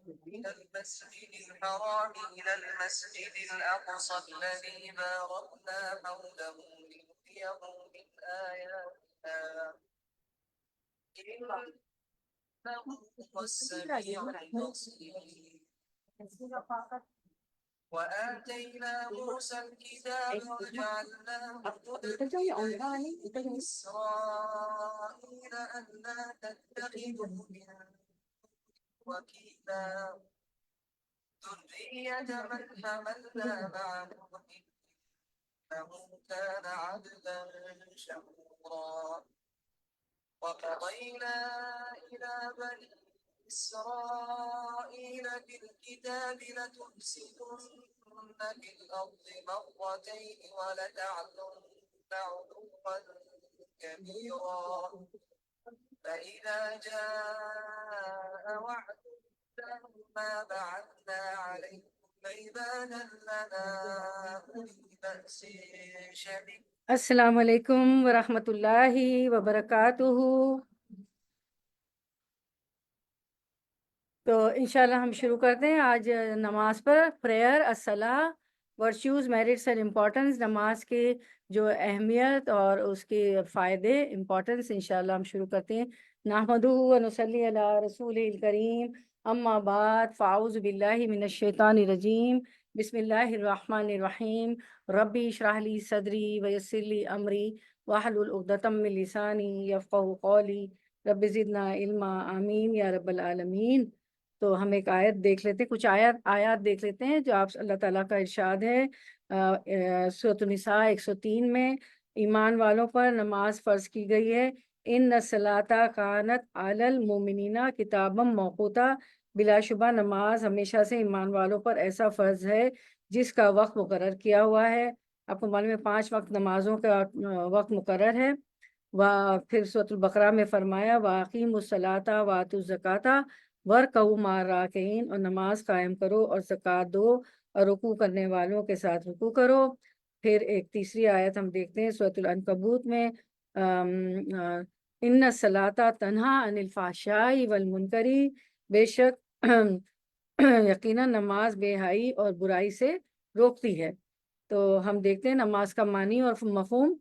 من المسجد الحرام إلى المسجد الأقصى الذي باركنا حوله لنريه من آياتنا إنه هو السميع البصير. وآتينا موسى الكتاب وجعلناه هدى لبني إسرائيل ألا تتخذوا من وكيلا ذرية من حملنا مع نوح إنه كان عبدا شكورا. وقضينا إلى بني إسرائيل في الكتاب لتفسدن في الأرض مرتين ولتعلن علوا كبيرا. فإذا جاء وعد ما بعثنا عليكم عبادا لنا أولي بأس شديد. السلام علیکم ورحمۃ اللہ وبرکاتہ. تو انشاءاللہ ہم شروع کرتے ہیں آج نماز پر. پریئر، الصلاۃ، ورچوز، میرٹس اینڈ امپورٹنس. نماز کی جو اہمیت اور اس کے فائدے، امپورٹنس، انشاءاللہ ہم شروع کرتے ہیں. نحمدہ و نصلی علی رسول الکریم، اما بعد، فاعوذ باللہ من الشیطان الرجیم، بسم اللہ الرحمن الرحیم. ربی اشرح لی صدری ویسر لی امری واحلل عقدۃ من لسانی یفقہوا قولی رب زدنا علما. آمین یا رب العالمین. تو ہم ایک آیت دیکھ لیتے ہیں، کچھ آیات دیکھ لیتے ہیں جو آپ اللہ تعالیٰ کا ارشاد ہے سورۃ النساء 103 میں. ایمان والوں پر نماز فرض کی گئی ہے. ان الصلاۃ کانت علی المؤمنین کتابا موقوتا. بلا شبہ نماز ہمیشہ سے ایمان والوں پر ایسا فرض ہے جس کا وقت مقرر کیا ہوا ہے. آپ کو معلوم ہے 5 وقت نمازوں کا وقت مقرر ہے. پھر سورۃ البقرہ میں فرمایا وَأَقِیمُوا الصَّلَاةَ وَآتُوا الزَّکَاةَ وَارْکَعُوا مَعَ الرَّاکِعِینَ. اور نماز قائم کرو اور زکوٰۃ دو اور رکوع کرنے والوں کے ساتھ رکوع کرو. پھر ایک تیسری آیت ہم دیکھتے ہیں سورۃ العنکبوت میں ان الصلاۃ تنہا عن الفحشاء والمنکر. بے شک یقیناً نماز بے حیائی اور برائی سے روکتی ہے. تو ہم دیکھتے ہیں نماز کا معنی اور مفہوم.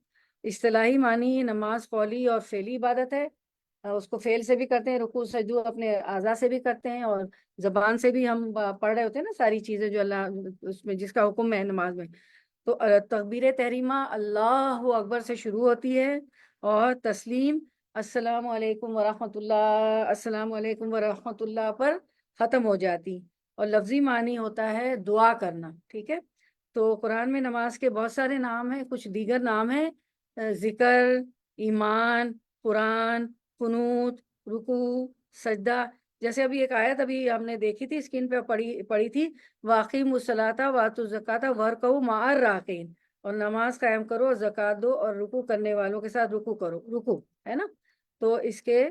اصطلاحی معنی نماز قولی اور فعلی عبادت ہے. اس کو فعل سے بھی کرتے ہیں، رکوع سجدو اپنے اعضاء سے بھی کرتے ہیں، اور زبان سے بھی ہم پڑھ رہے ہوتے ہیں نا ساری چیزیں جو اللہ اس میں جس کا حکم ہے نماز میں. تو تکبیر تحریمہ اللہ اکبر سے شروع ہوتی ہے اور تسلیم السلام علیکم ورحمۃ اللہ، السلام علیکم ورحمۃ اللہ پر ختم ہو جاتی. اور لفظی معنی ہوتا ہے دعا کرنا. ٹھیک ہے. تو قرآن میں نماز کے بہت سارے نام ہیں. کچھ دیگر نام ہیں ذکر، ایمان، قرآن، قنوت، رکوع، سجدہ. جیسے ابھی ایک آیت ابھی ہم نے دیکھی تھی اسکرین پہ پڑھی تھی وَأَقِیمُوا الصَّلَاةَ وَآتُوا الزَّکَاةَ وَارْکَعُوا مَعَ الرَّاکِعِینَ. اور نماز قائم کرو اور زکوٰۃ دو اور رکوع کرنے والوں کے ساتھ رکوع کرو. رکوع ہے نا. تو اس کے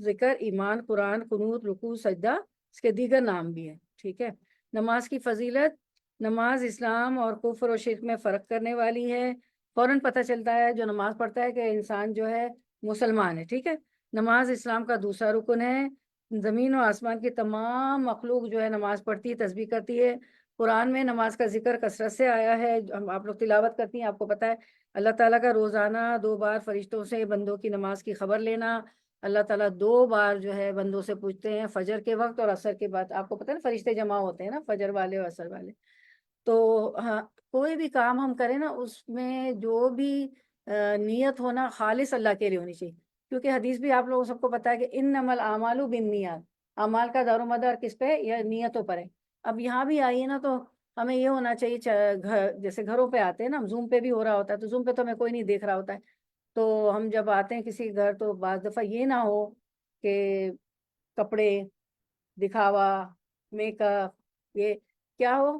ذکر، ایمان، قرآن، قنوت، رکوع، سجدہ اس کے دیگر نام بھی ہیں. ٹھیک ہے. نماز کی فضیلت. نماز اسلام اور کفر و شرک میں فرق کرنے والی ہے. فوراً پتہ چلتا ہے جو نماز پڑھتا ہے کہ انسان جو ہے مسلمان ہے. ٹھیک ہے. نماز اسلام کا دوسرا رکن ہے. زمین و آسمان کی تمام مخلوق جو ہے نماز پڑھتی ہے، تسبیح کرتی ہے. قرآن میں نماز کا ذکر کثرت سے آیا ہے. آپ لوگ تلاوت کرتی ہیں، آپ کو پتہ ہے اللہ تعالیٰ کا روزانہ 2 بار فرشتوں سے بندوں کی نماز کی خبر لینا. اللہ تعالیٰ 2 بار جو ہے بندوں سے پوچھتے ہیں، فجر کے وقت اور عصر کے بعد. آپ کو پتہ ہے نا فرشتے جمع ہوتے ہیں نا، فجر والے اور عصر والے. تو ہاں، کوئی بھی کام ہم کریں نا اس میں جو بھی نیت ہونا خالص اللہ کے لیے ہونی چاہیے. کیونکہ حدیث بھی آپ لوگوں سب کو پتہ ہے کہ انما الاعمال بالنیات. اعمال کا دار و مدار کس پہ؟ یا نیتوں پر ہے. اب یہاں بھی آئیے نا تو ہمیں یہ ہونا چاہیے جیسے گھروں پہ آتے ہیں نا، زوم پہ بھی ہو رہا ہوتا ہے تو زوم پہ تو ہمیں کوئی نہیں دیکھ رہا ہوتا ہے. تو ہم جب آتے ہیں کسی گھر تو بعض دفعہ یہ نہ ہو کہ کپڑے دکھاوا، میک اپ، یہ کیا ہو.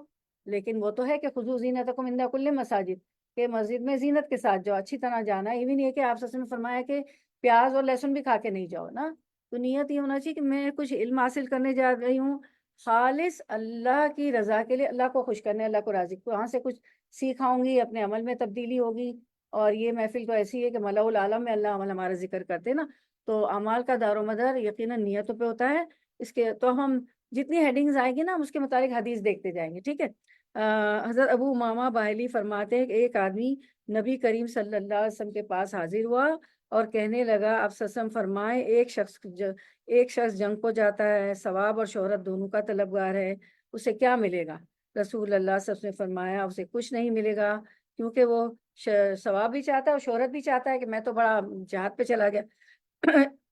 لیکن وہ تو ہے کہ خذوا زینتکم عند کل مساجد، کہ مسجد میں زینت کے ساتھ جاؤ، اچھی طرح جانا. یہ بھی نہیں ہے کہ آپ نے فرمایا کہ پیاز اور لہسن بھی کھا کے نہیں جاؤ نا. تو نیت یہ ہونا چاہیے کہ میں کچھ علم حاصل کرنے جا رہی ہوں خالص اللہ کی رضا کے لیے، اللہ کو خوش کرنے، اللہ کو راضی. وہاں سے کچھ سیکھاؤں گی، اپنے عمل میں تبدیلی ہوگی. اور یہ محفل تو ایسی ہے کہ ملأ العالم میں اللہ عمل ہمارا ذکر کرتے نا. تو اعمال کا دار و مدار یقیناً نیتوں پہ ہوتا ہے. اس کے تو ہم جتنی ہیڈنگز آئیں گی نا ہم اس کے متعلق حدیث دیکھتے جائیں گے، ٹھیک ہے۔ حضرت ابو امامہ باہلی فرماتے ہیں کہ ایک آدمی نبی کریم صلی اللہ علیہ وسلم کے پاس حاضر ہوا اور کہنے لگا، آپ صلی اللہ علیہ وسلم فرمائے ایک شخص جنگ کو جاتا ہے، ثواب اور شہرت دونوں کا طلبگار ہے، اسے کیا ملے گا؟ رسول اللہ صلی اللہ علیہ وسلم نے فرمایا اسے کچھ نہیں ملے گا، کیونکہ وہ ثواب بھی چاہتا ہے اور شہرت بھی چاہتا ہے کہ میں تو بڑا جہاد پہ چلا گیا۔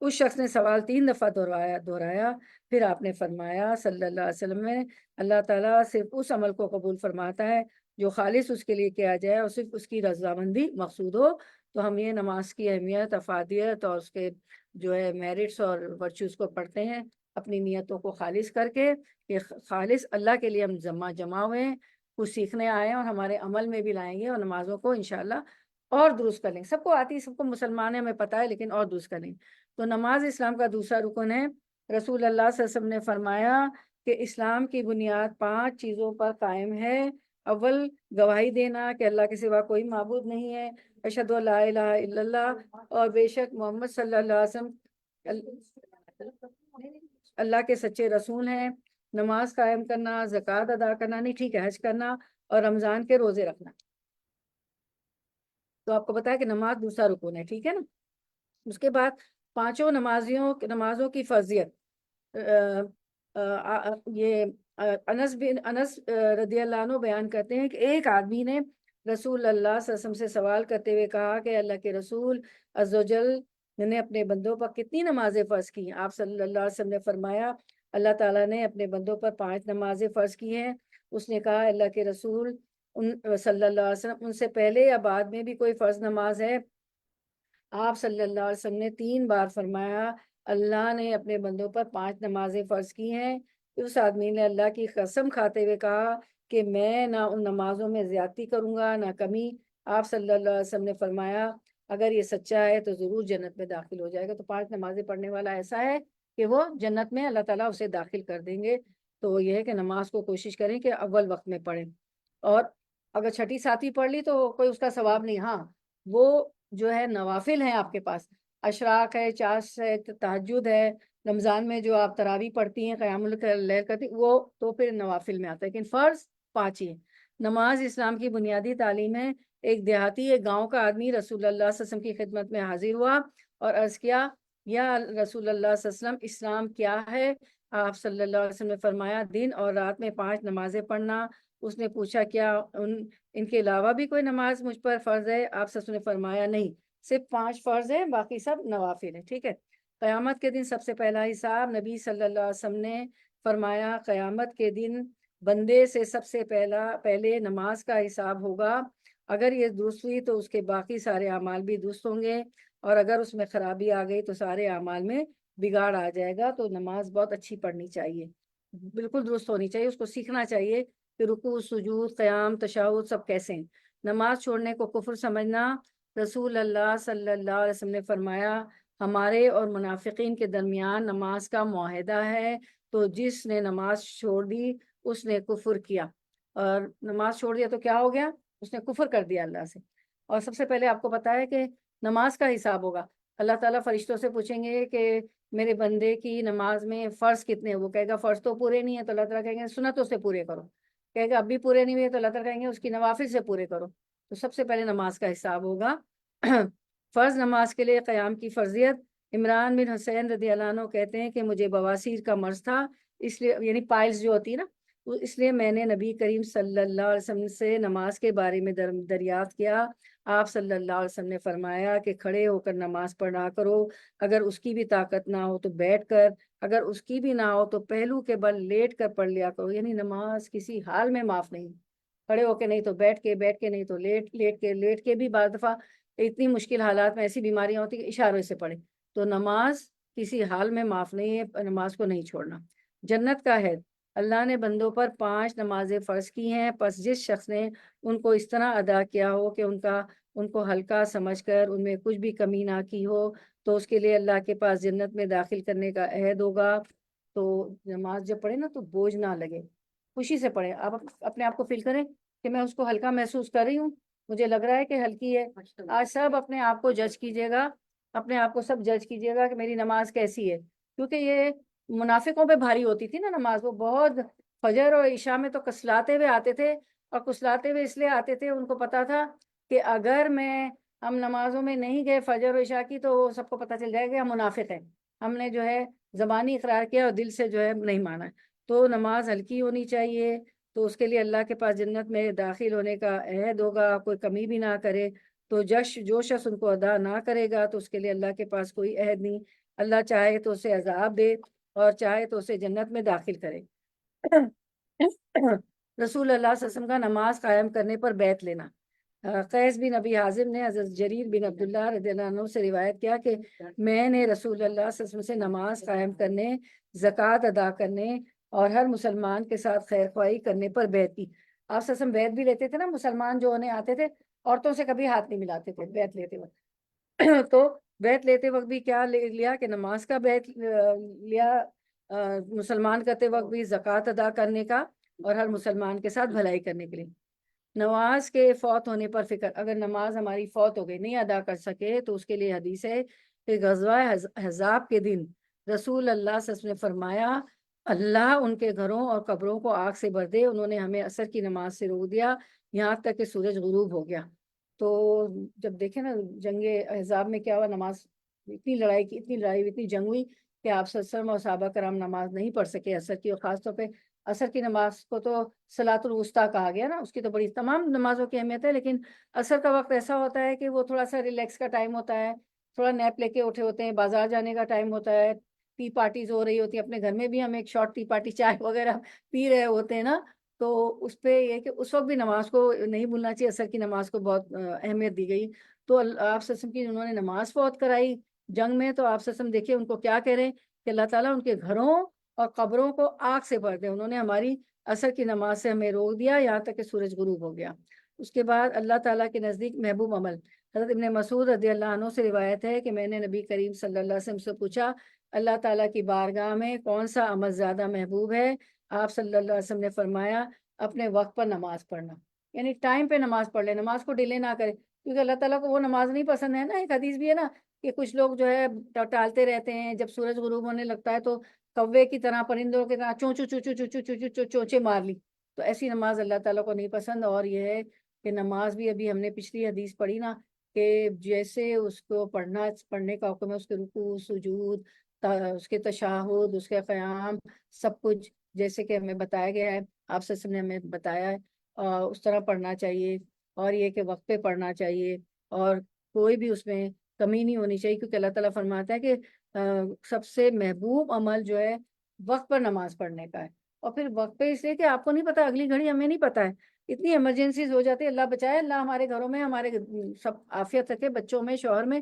اس شخص نے سوال 3 دفعہ دہرایا، پھر آپ نے فرمایا صلی اللہ علیہ وسلم میں اللہ تعالیٰ صرف اس عمل کو قبول فرماتا ہے جو خالص اس کے لیے کیا جائے اور صرف اس کی رضامندی مقصود ہو۔ تو ہم یہ نماز کی اہمیت، افادیت اور اس کے جو ہے میرٹس اور ورچوز کو پڑھتے ہیں اپنی نیتوں کو خالص کر کے، کہ خالص اللہ کے لیے ہم جمع ہوئے ہیں، کچھ سیکھنے آئے ہیں اور ہمارے عمل میں بھی لائیں گے، اور نمازوں کو انشاءاللہ اور درست کر لیں۔ سب کو آتی ہے، سب کو مسلمان ہیں، ہمیں پتہ ہے، لیکن اور درست کر لیں۔ تو نماز اسلام کا دوسرا رکن ہے۔ رسول اللہ صلی اللہ علیہ وسلم نے فرمایا کہ اسلام کی بنیاد 5 چیزوں پر قائم ہے۔ اول، گواہی دینا کہ اللہ کے سوا کوئی معبود نہیں ہے، اشہد ان لا الہ الا اللہ، اور بے شک محمد صلی اللہ علیہ وسلم اللہ کے سچے رسول ہیں۔ نماز قائم کرنا، زکوٰۃ ادا کرنا، نہیں ٹھیک ہے، حج کرنا اور رمضان کے روزے رکھنا۔ تو آپ کو بتایا کہ نماز دوسرا رکن ہے، ٹھیک ہے نا۔ اس کے بعد 5 نمازوں کی فرضیت، یہ انس رضی اللہ عنہ بیان کرتے ہیں کہ ایک آدمی نے رسول اللہ صلی اللہ علیہ وسلم سے سوال کرتے ہوئے کہا کہ اللہ کے رسول عز و جل نے اپنے بندوں پر کتنی نمازیں فرض کی ہیں؟ آپ صلی اللہ علیہ وسلم نے فرمایا اللہ تعالیٰ نے اپنے بندوں پر 5 نمازیں فرض کی ہیں۔ اس نے کہا اللہ کے رسول صلی اللہ علیہ وسلم ان سے پہلے یا بعد میں بھی کوئی فرض نماز ہے؟ آپ صلی اللہ علیہ وسلم نے 3 بار فرمایا اللہ نے اپنے بندوں پر 5 نمازیں فرض کی ہیں۔ اس آدمی نے اللہ کی قسم کھاتے ہوئے کہا کہ میں نہ ان نمازوں میں زیادتی کروں گا نہ کمی۔ آپ صلی اللہ علیہ وسلم نے فرمایا اگر یہ سچا ہے تو ضرور جنت میں داخل ہو جائے گا۔ تو 5 نمازیں پڑھنے والا ایسا ہے کہ وہ جنت میں اللہ تعالیٰ اسے داخل کر دیں گے۔ تو یہ ہے کہ نماز کو کوشش کریں کہ اول وقت میں پڑھیں، اور اگر چھٹی ساتویں پڑھ لی تو کوئی اس کا ثواب نہیں، ہاں وہ جو ہے نوافل ہیں آپ کے پاس، اشراق ہے، چاش ہے، تہجد ہے، رمضان میں جو آپ تراویح پڑھتی ہیں، قیام اللیل کرتی، وہ تو پھر نوافل میں آتا ہے، لیکن فرض 5 ہی ہے۔ نماز اسلام کی بنیادی تعلیم ہے۔ ایک دیہاتی، ایک گاؤں کا آدمی رسول اللہ صلی اللہ علیہ وسلم کی خدمت میں حاضر ہوا اور عرض کیا یا رسول اللہ صلی اللہ علیہ وسلم اسلام کیا ہے؟ آپ صلی اللہ علیہ وسلم نے فرمایا دن اور رات میں 5 نمازیں پڑھنا۔ اس نے پوچھا کیا ان کے علاوہ بھی کوئی نماز مجھ پر فرض ہے؟ آپ صلی اللہ علیہ وسلم نے فرمایا نہیں، صرف 5 فرض ہے، باقی سب نوافل ہیں، ٹھیک ہے۔ قیامت کے دن سب سے پہلا حساب، نبی صلی اللہ علیہ وسلم نے فرمایا قیامت کے دن بندے سے سب سے پہلے نماز کا حساب ہوگا۔ اگر یہ درست ہوئی تو اس کے باقی سارے اعمال بھی درست ہوں گے، اور اگر اس میں خرابی آ گئی تو سارے اعمال میں بگاڑ آ جائے گا۔ تو نماز بہت اچھی پڑھنی چاہیے، بالکل درست ہونی چاہیے، اس کو سیکھنا چاہیے کہ رکوع، سجود، قیام، تشہد سب کیسے ہیں۔ نماز چھوڑنے کو کفر سمجھنا، رسول اللہ صلی اللہ علیہ وسلم نے فرمایا ہمارے اور منافقین کے درمیان نماز کا معاہدہ ہے، تو جس نے نماز چھوڑ دی اس نے کفر کیا، اور نماز چھوڑ دیا تو کیا ہو گیا؟ اس نے کفر کر دیا اللہ سے۔ اور سب سے پہلے آپ کو پتا ہے کہ نماز کا حساب ہوگا، اللہ تعالیٰ فرشتوں سے پوچھیں گے کہ میرے بندے کی نماز میں فرض کتنے ہیں؟ وہ کہے گا فرض تو پورے نہیں ہیں، تو اللہ تعالیٰ کہیں گے سنتوں سے پورے کرو، کہے گا اب بھی پورے نہیں ہوئے، تو اللہ تعالیٰ کہیں گے اس کی نوافل سے پورے کرو۔ تو سب سے پہلے نماز کا حساب ہوگا۔ فرض نماز کے لیے قیام کی فرضیت، عمران بن حسین رضی اللہ عنہ کہتے ہیں کہ مجھے بواسیر کا مرض تھا، اس لیے یعنی پائلز جو ہوتی ہے نا، اس لیے میں نے نبی کریم صلی اللہ علیہ وسلم سے نماز کے بارے میں دریافت کیا۔ آپ صلی اللہ علیہ وسلم نے فرمایا کہ کھڑے ہو کر نماز پڑھا کرو، اگر اس کی بھی طاقت نہ ہو تو بیٹھ کر، اگر اس کی بھی نہ ہو تو پہلو کے بل لیٹ کر پڑھ لیا کرو، یعنی نماز کسی حال میں معاف نہیں، کھڑے ہو کے نہیں تو بیٹھ کے، بیٹھ کے نہیں تو لیٹ کے بھی بعض دفعہ اتنی مشکل حالات میں ایسی بیماریاں ہوتی کہ اشاروں سے پڑھے، تو نماز کسی حال میں معاف نہیں ہے، نماز کو نہیں چھوڑنا۔ جنت کا ہے، اللہ نے بندوں پر 5 نمازیں فرض کی ہیں، پس جس شخص نے ان کو اس طرح ادا کیا ہو کہ ان کو ہلکا سمجھ کر ان میں کچھ بھی کمی نہ کی ہو، تو اس کے لیے اللہ کے پاس جنت میں داخل کرنے کا عہد ہوگا۔ تو نماز جب پڑھے نا تو بوجھ نہ لگے، خوشی سے پڑھے، آپ اپنے آپ کو فیل کریں کہ میں اس کو ہلکا محسوس کر رہی ہوں، مجھے لگ رہا ہے کہ ہلکی ہے۔ آج سب اپنے آپ کو جج کیجیے گا، اپنے آپ کو سب جج کیجیے گا کہ میری نماز کیسی ہے، کیونکہ یہ منافقوں پہ بھاری ہوتی تھی نا نماز، وہ بہت فجر اور عشاء میں تو کسلاتے ہوئے آتے تھے، اور کسلاتے ہوئے اس لیے آتے تھے، ان کو پتا تھا کہ اگر ہم نمازوں میں نہیں گئے فجر و عشاء کی تو سب کو پتہ چل جائے گا ہم منافق ہیں، ہم نے جو ہے زبانی اقرار کیا اور دل سے جو ہے نہیں مانا۔ تو نماز ہلکی ہونی چاہیے، تو اس کے لیے اللہ کے پاس جنت میں داخل ہونے کا عہد ہوگا، کوئی کمی بھی نہ کرے، تو جو شخص ان کو ادا نہ کرے گا تو اس کے لیے اللہ کے پاس کوئی عہد نہیں، اللہ چاہے تو اسے عذاب دے اور چاہے تو اسے جنت میں داخل کرے۔ رسول اللہ صلی اللہ علیہ وسلم کا نماز قائم کرنے پر بیعت لینا۔ قیس بن ابی حازم نے حضرت جریر بن عبداللہ رضی اللہ عنہ سے روایت کیا کہ میں نے رسول اللہ صلی اللہ علیہ وسلم سے نماز قائم کرنے، زکوٰۃ ادا کرنے اور ہر مسلمان کے ساتھ خیر خواہی کرنے پر بیعت کی۔ آپ صلی اللہ علیہ وسلم بیعت بھی لیتے تھے نا، مسلمان جو انہیں آتے تھے عورتوں سے کبھی ہاتھ نہیں ملاتے تھے بیعت لیتے وقت۔ تو بیعت لیتے وقت بھی کیا لیا کہ نماز کا بیعت لیا، مسلمان کرتے وقت بھی زکوٰۃ ادا کرنے کا اور ہر مسلمان کے ساتھ بھلائی کرنے کے لیے۔ نماز کے فوت ہونے پر فکر، اگر نماز ہماری فوت ہو گئی، نہیں ادا کر سکے، تو اس کے لیے حدیث ہے کہ غزوہ احزاب کے دن رسول اللہ صلی اللہ علیہ وسلم نے فرمایا اللہ ان کے گھروں اور قبروں کو آگ سے بھر دے، انہوں نے ہمیں عصر کی نماز سے روک دیا یہاں تک کہ سورج غروب ہو گیا۔ تو جب دیکھیں نا جنگ احزاب میں کیا ہوا، نماز اتنی لڑائی اتنی جنگ ہوئی کہ آپ صلی اللہ علیہ وسلم اور صحابہ کرام نماز نہیں پڑھ سکے عصر کی، اور خاص طور پہ عصر کی نماز کو تو صلاۃ الوسطیٰ کہا گیا نا، اس کی تو بڑی تمام نمازوں کی اہمیت ہے، لیکن عصر کا وقت ایسا ہوتا ہے کہ وہ تھوڑا سا ریلیکس کا ٹائم ہوتا ہے، تھوڑا نیپ لے کے اٹھے ہوتے ہیں، بازار جانے کا ٹائم ہوتا ہے، ٹی پارٹیز ہو رہی ہوتی ہے، اپنے گھر میں بھی ہم ایک شارٹ ٹی پارٹی چائے وغیرہ پی رہے ہوتے ہیں نا، تو اس پہ یہ کہ اس وقت بھی نماز کو نہیں بھولنا چاہیے، عصر کی نماز کو بہت اہمیت دی گئی۔ تو آپ صلی اللہ علیہ وسلم کی انہوں نے نماز فوت کرائی جنگ میں، تو آپ صلی اللہ علیہ وسلم دیکھیے ان کو کیا کہہ رہے ہیں کہ اللہ تعالیٰ ان کے گھروں اور قبروں کو آگ سے بھر دے، انہوں نے ہماری عصر کی نماز سے ہمیں روک دیا یہاں تک کہ سورج غروب ہو گیا۔ اس کے بعد اللہ تعالیٰ کے نزدیک محبوب عمل، حضرت ابن مسعود رضی اللہ عنہ سے روایت ہے کہ میں نے نبی کریم صلی اللہ علیہ وسلم سے پوچھا اللہ تعالیٰ کی بارگاہ میں کون سا عمل زیادہ محبوب ہے؟ آپ صلی اللہ علیہ وسلم نے فرمایا اپنے وقت پر نماز پڑھنا، یعنی ٹائم پہ نماز پڑھ لے، نماز کو ڈیلے نہ کرے، کیونکہ اللہ تعالیٰ کو وہ نماز نہیں پسند ہے نا، ایک حدیث بھی ہے نا کہ کچھ لوگ جو ہے ٹالتے رہتے ہیں، جب سورج غروب ہونے لگتا ہے تو کوے کی طرح، پرندوں کی طرح چوں چوں چوں چوں چوں چوں چوں چوں چونچے مار لی، تو ایسی نماز اللہ تعالیٰ کو نہیں پسند۔ اور یہ ہے کہ نماز بھی ابھی ہم نے پچھلی حدیث پڑھی نا کہ جیسے اس کو پڑھنے کا حکم ہے، اس کے رکوع سجود، اس کے تشہد، اس کے قیام، سب کچھ جیسے کہ ہمیں بتایا گیا ہے، آپ صلی اللہ علیہ وسلم نے ہمیں بتایا ہے، اس طرح پڑھنا چاہیے، اور یہ کہ وقت پہ پڑھنا چاہیے، اور کوئی بھی اس میں کمی نہیں ہونی چاہیے، کیونکہ اللہ تعالیٰ فرماتا ہے کہ سب سے محبوب عمل جو ہے وقت پر نماز پڑھنے کا ہے۔ اور پھر وقت پہ اس لیے کہ آپ کو نہیں پتا اگلی گھڑی ہمیں نہیں پتا ہے، اتنی ایمرجنسیز ہو جاتی ہے، اللہ بچائے، اللہ ہمارے گھروں میں ہمارے سب عافیت رکھے، بچوں میں، شوہر میں،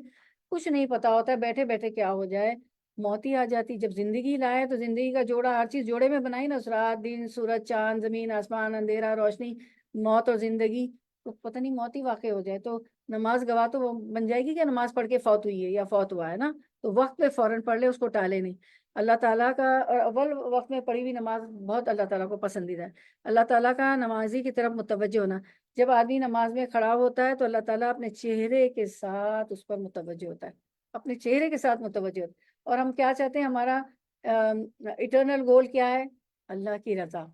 کچھ نہیں پتا ہوتا ہے، بیٹھے بیٹھے کیا ہو جائے، موت ہی آ جاتی۔ جب زندگی لائے تو زندگی کا جوڑا، ہر چیز جوڑے میں بنائی نا، رات دن، سورج چاند زمین آسمان، اندھیرا روشنی، موت اور زندگی، تو پتہ نہیں موت ہی واقع ہو جائے تو نماز گواہ تو وہ بن جائے گی کہ نماز پڑھ کے فوت ہوئی ہے یا فوت ہوا ہے نا، تو وقت پہ فوراً پڑھ لے، اس کو ٹالے نہیں۔ اللہ تعالیٰ کا اول وقت میں پڑھی ہوئی نماز بہت اللہ تعالیٰ کو پسندیدہ ہے، اللہ تعالیٰ کا نمازی کی طرف متوجہ ہونا۔ جب آدمی نماز میں کھڑا ہوتا ہے تو اللہ تعالیٰ اپنے چہرے کے ساتھ اس پر متوجہ ہوتا ہے، اپنے چہرے کے ساتھ متوجہ ہوتا ہے۔ اور ہم کیا چاہتے ہیں، ہمارا اٹرنل گول کیا ہے؟ اللہ کی رضا،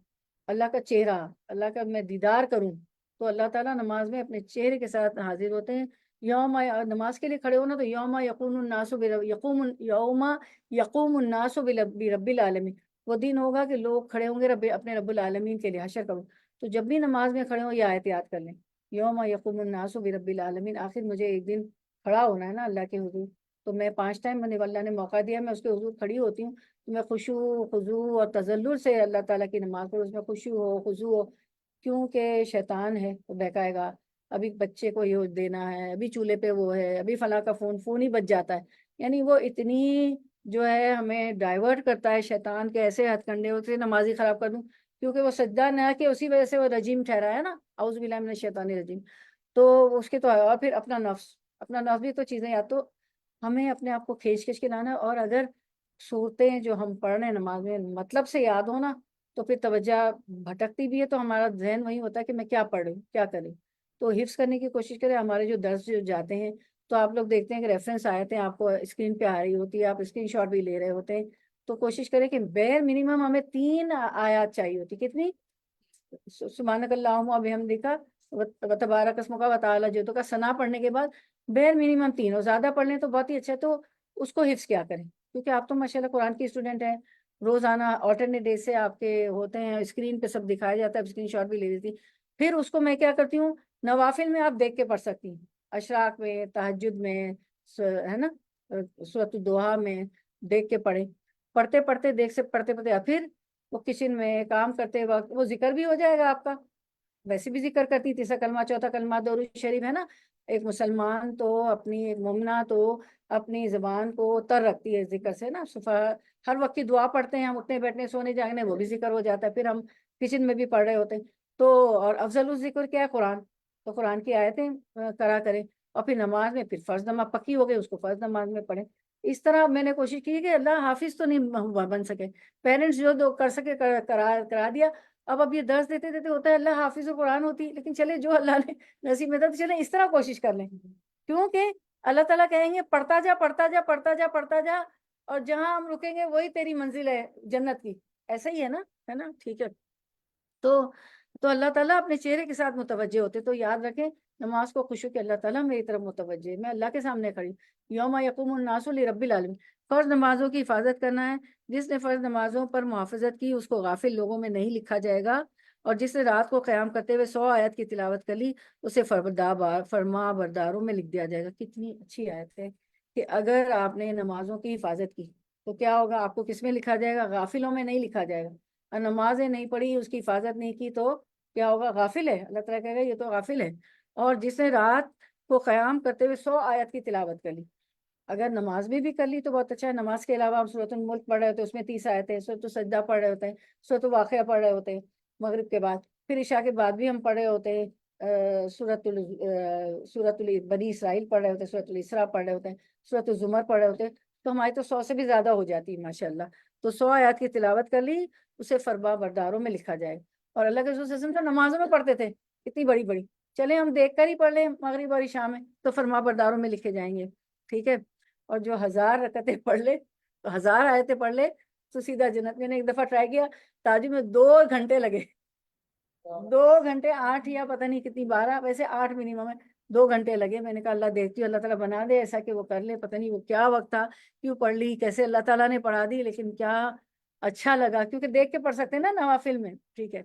اللہ کا چہرہ، اللہ کا میں دیدار کروں، تو اللہ تعالیٰ نماز میں اپنے چہرے کے ساتھ حاضر ہوتے ہیں۔ نماز کے لیے کھڑے ہونا تو یقوم الناس برب العالمین، وہ دن ہوگا کہ لوگ کھڑے ہوں گے اپنے رب العالمین کے لیے، حشر کروں، تو جب بھی نماز میں کھڑے ہوں یہ آیت یاد کر لیں، یوم یقوم الناس برب العالمین، آخر مجھے ایک دن کھڑا ہونا ہے نا اللہ کے حضور، تو میں 5 ٹائم اللہ نے موقع دیا، میں اس کے حضور کھڑی ہوتی ہوں، تو میں خشوع خضوع اور تذلل سے اللہ تعالیٰ کی نماز پڑھوں، اس میں خشوع ہو، خضوع ہو، کیونکہ شیطان ہے وہ بہکائے گا، ابھی بچے کو یہ دینا ہے، ابھی چولہے پہ وہ ہے، ابھی فلاں کا فون ہی بج جاتا ہے، یعنی وہ اتنی جو ہے ہمیں ڈائیورٹ کرتا ہے شیطان کے ایسے ہتھ کنڈے ہوتے نمازی خراب کر دوں، کیونکہ وہ سجدہ نہ کہ اسی وجہ سے وہ رجیم ٹھہرا ہے نا، اعوذ باللہ من الشیطان الرجیم، تو اس کے تو، اور پھر اپنا نفس بھی تو چیزیں، یا تو ہمیں اپنے آپ کو کھینچ کے لانا، اور اگر صورتیں جو ہم پڑھ رہے ہیں نماز میں مطلب سے یاد ہونا تو پھر توجہ بھٹکتی بھی ہے، تو ہمارا ذہن وہی ہوتا ہے کہ میں کیا پڑھ رہی ہوں، کیا کریں، تو حفظ کرنے کی کوشش کریں۔ ہمارے جو درس جو جاتے ہیں تو آپ لوگ دیکھتے ہیں کہ ریفرنس آئے تھے آپ کو اسکرین پہ آ رہی ہوتی ہے، آپ اسکرین شاٹ بھی لے رہے ہوتے ہیں، تو کوشش کریں کہ بیر منیمم ہمیں 3 آیات چاہیے ہوتی. کتنی؟ سبحانک اللہم و بحمدک و تبارک اسمک و تعالی جدک کا ثنا پڑھنے کے بعد بیر منیمم 3، اور زیادہ پڑھ لیں تو بہت ہی اچھا ہے. تو اس کو حفظ کیا کریں، کیونکہ آپ تو ماشاءاللہ قرآن کی اسٹوڈنٹ ہیں. روزانہ آلٹرنیٹ ڈے سے آپ کے ہوتے ہیں، اسکرین پہ سب دکھایا جاتا ہے، اسکرین شاٹ بھی لے لیتی. پھر اس کو میں کیا کرتی ہوں، نوافل میں آپ دیکھ کے پڑھ سکتی ہیں، اشراق میں، تہجد میں، ہے نا، سورۃ الضحیٰ میں دیکھ کے پڑھیں. پڑھتے پڑھتے دیکھ سے پڑھتے پڑھتے پھر وہ کچن میں کام کرتے وقت وہ ذکر بھی ہو جائے گا آپ کا. ویسے بھی ذکر کرتی، تیسرا کلمہ چوتھا کلمہ درود شریف، ہے نا. ایک مسلمان تو اپنی، ایک مومنہ تو اپنی زبان کو تر رکھتی ہے ذکر سے نا. ہر وقت کی دعا پڑھتے ہیں ہم، اٹھنے بیٹھنے سونے جاگنے وہ بھی ذکر ہو جاتا ہے. پھر ہم کچن میں بھی پڑھ رہے ہوتے ہیں. تو اور افضل الذکر کیا ہے؟ قرآن. تو قرآن کی آیتیں کرا کریں. اور پھر نماز میں، پھر فرض نماز پکی ہو گئی اس کو فرض نماز میں پڑھیں. اس طرح میں نے کوشش کی کہ اللہ حافظ تو نہیں بن سکے، پیرنٹس جو کر سکے کرا دیا. اب یہ درس دیتے دیتے ہوتا ہے اللہ حافظ قرآن ہوتی، لیکن چلے جو اللہ نے نصیب میں تھا، تو چلے اس طرح کوشش کر لیں. کیونکہ اللہ تعالیٰ کہیں گے پڑھتا جا پڑھتا جا پڑھتا جا پڑھتا جا، اور جہاں ہم رکیں گے وہی تیری منزل ہے جنت کی. ایسا ہی ہے نا، ٹھیک ہے. تو اللہ تعالیٰ اپنے چہرے کے ساتھ متوجہ ہوتے. تو یاد رکھیں نماز کو خوشو کہ اللہ تعالیٰ میری طرف متوجہ ہے، میں اللہ کے سامنے کھڑی. یوم یقوم الناس لرب العالمین. فرض نمازوں کی حفاظت کرنا ہے. جس نے فرض نمازوں پر محافظت کی اس کو غافل لوگوں میں نہیں لکھا جائے گا. اور جس نے رات کو قیام کرتے ہوئے 100 آیت کی تلاوت کر لی اسے فرما برداروں میں لکھ دیا جائے گا. کتنی اچھی آیت ہے کہ اگر آپ نے نمازوں کی حفاظت کی تو کیا ہوگا، آپ کو کس میں لکھا جائے گا؟ غافلوں میں نہیں لکھا جائے گا. اور نمازیں نہیں پڑھی، اس کی حفاظت نہیں کی تو کیا ہوگا؟ غافل ہے. اللہ تعالیٰ کہے گا یہ تو غافل ہے. اور جس نے رات کو قیام کرتے ہوئے 100 آیت کی تلاوت کر لی، اگر نماز بھی کر لی تو بہت اچھا ہے. نماز کے علاوہ ہم سورۃ الملک پڑھ رہے ہوتے ہیں، اس میں 30 آیتیں ہیں. سورۃ السجدہ پڑھ رہے ہوتے ہیں، سورۃ واقعہ پڑھ رہے ہوتے ہیں مغرب کے بعد. پھر عشاء کے بعد بھی ہم پڑھ رہے ہوتے ہیں سورۃ بنی اسرائیل پڑھ رہے ہوتے ہیں، سورۃ الاسراء پڑھ رہے ہوتے ہیں، سورۃ الزمر پڑھ رہے ہوتے ہیں. تو ہماری تو 100 سے بھی زیادہ ہو جاتی ہے ماشاءاللہ. تو 100 آیات کی تلاوت کر لی، اسے فرما برداروں میں لکھا جائے. اور اللہ کے رسول صلی اللہ علیہ وسلم تو نمازوں میں پڑھتے تھے اتنی بڑی بڑی. چلے ہم دیکھ کر ہی پڑھ لیں مغرب اور عشاء میں تو فرما برداروں میں لکھے جائیں گے. ٹھیک ہے. اور جو 1000 رکعتیں پڑھ لے، 1000 آیتیں پڑھ لے تو سیدھا جنت. میں نے ایک دفعہ ٹرائی کیا، تاجی میں 2 گھنٹے لگے. 2 گھنٹے 8 یا پتہ نہیں کتنی 12، ویسے 8 منیمم ہے. 2 گھنٹے لگے. میں نے کہا اللہ دیکھتی ہوں، اللہ تعالیٰ بنا دے ایسا کہ وہ کر لے. پتہ نہیں وہ کیا وقت تھا، کیوں پڑھ لی، کیسے اللہ تعالیٰ نے پڑھا دی، لیکن کیا اچھا لگا. کیونکہ دیکھ کے پڑھ سکتے ہیں نا نوافل میں. ٹھیک ہے.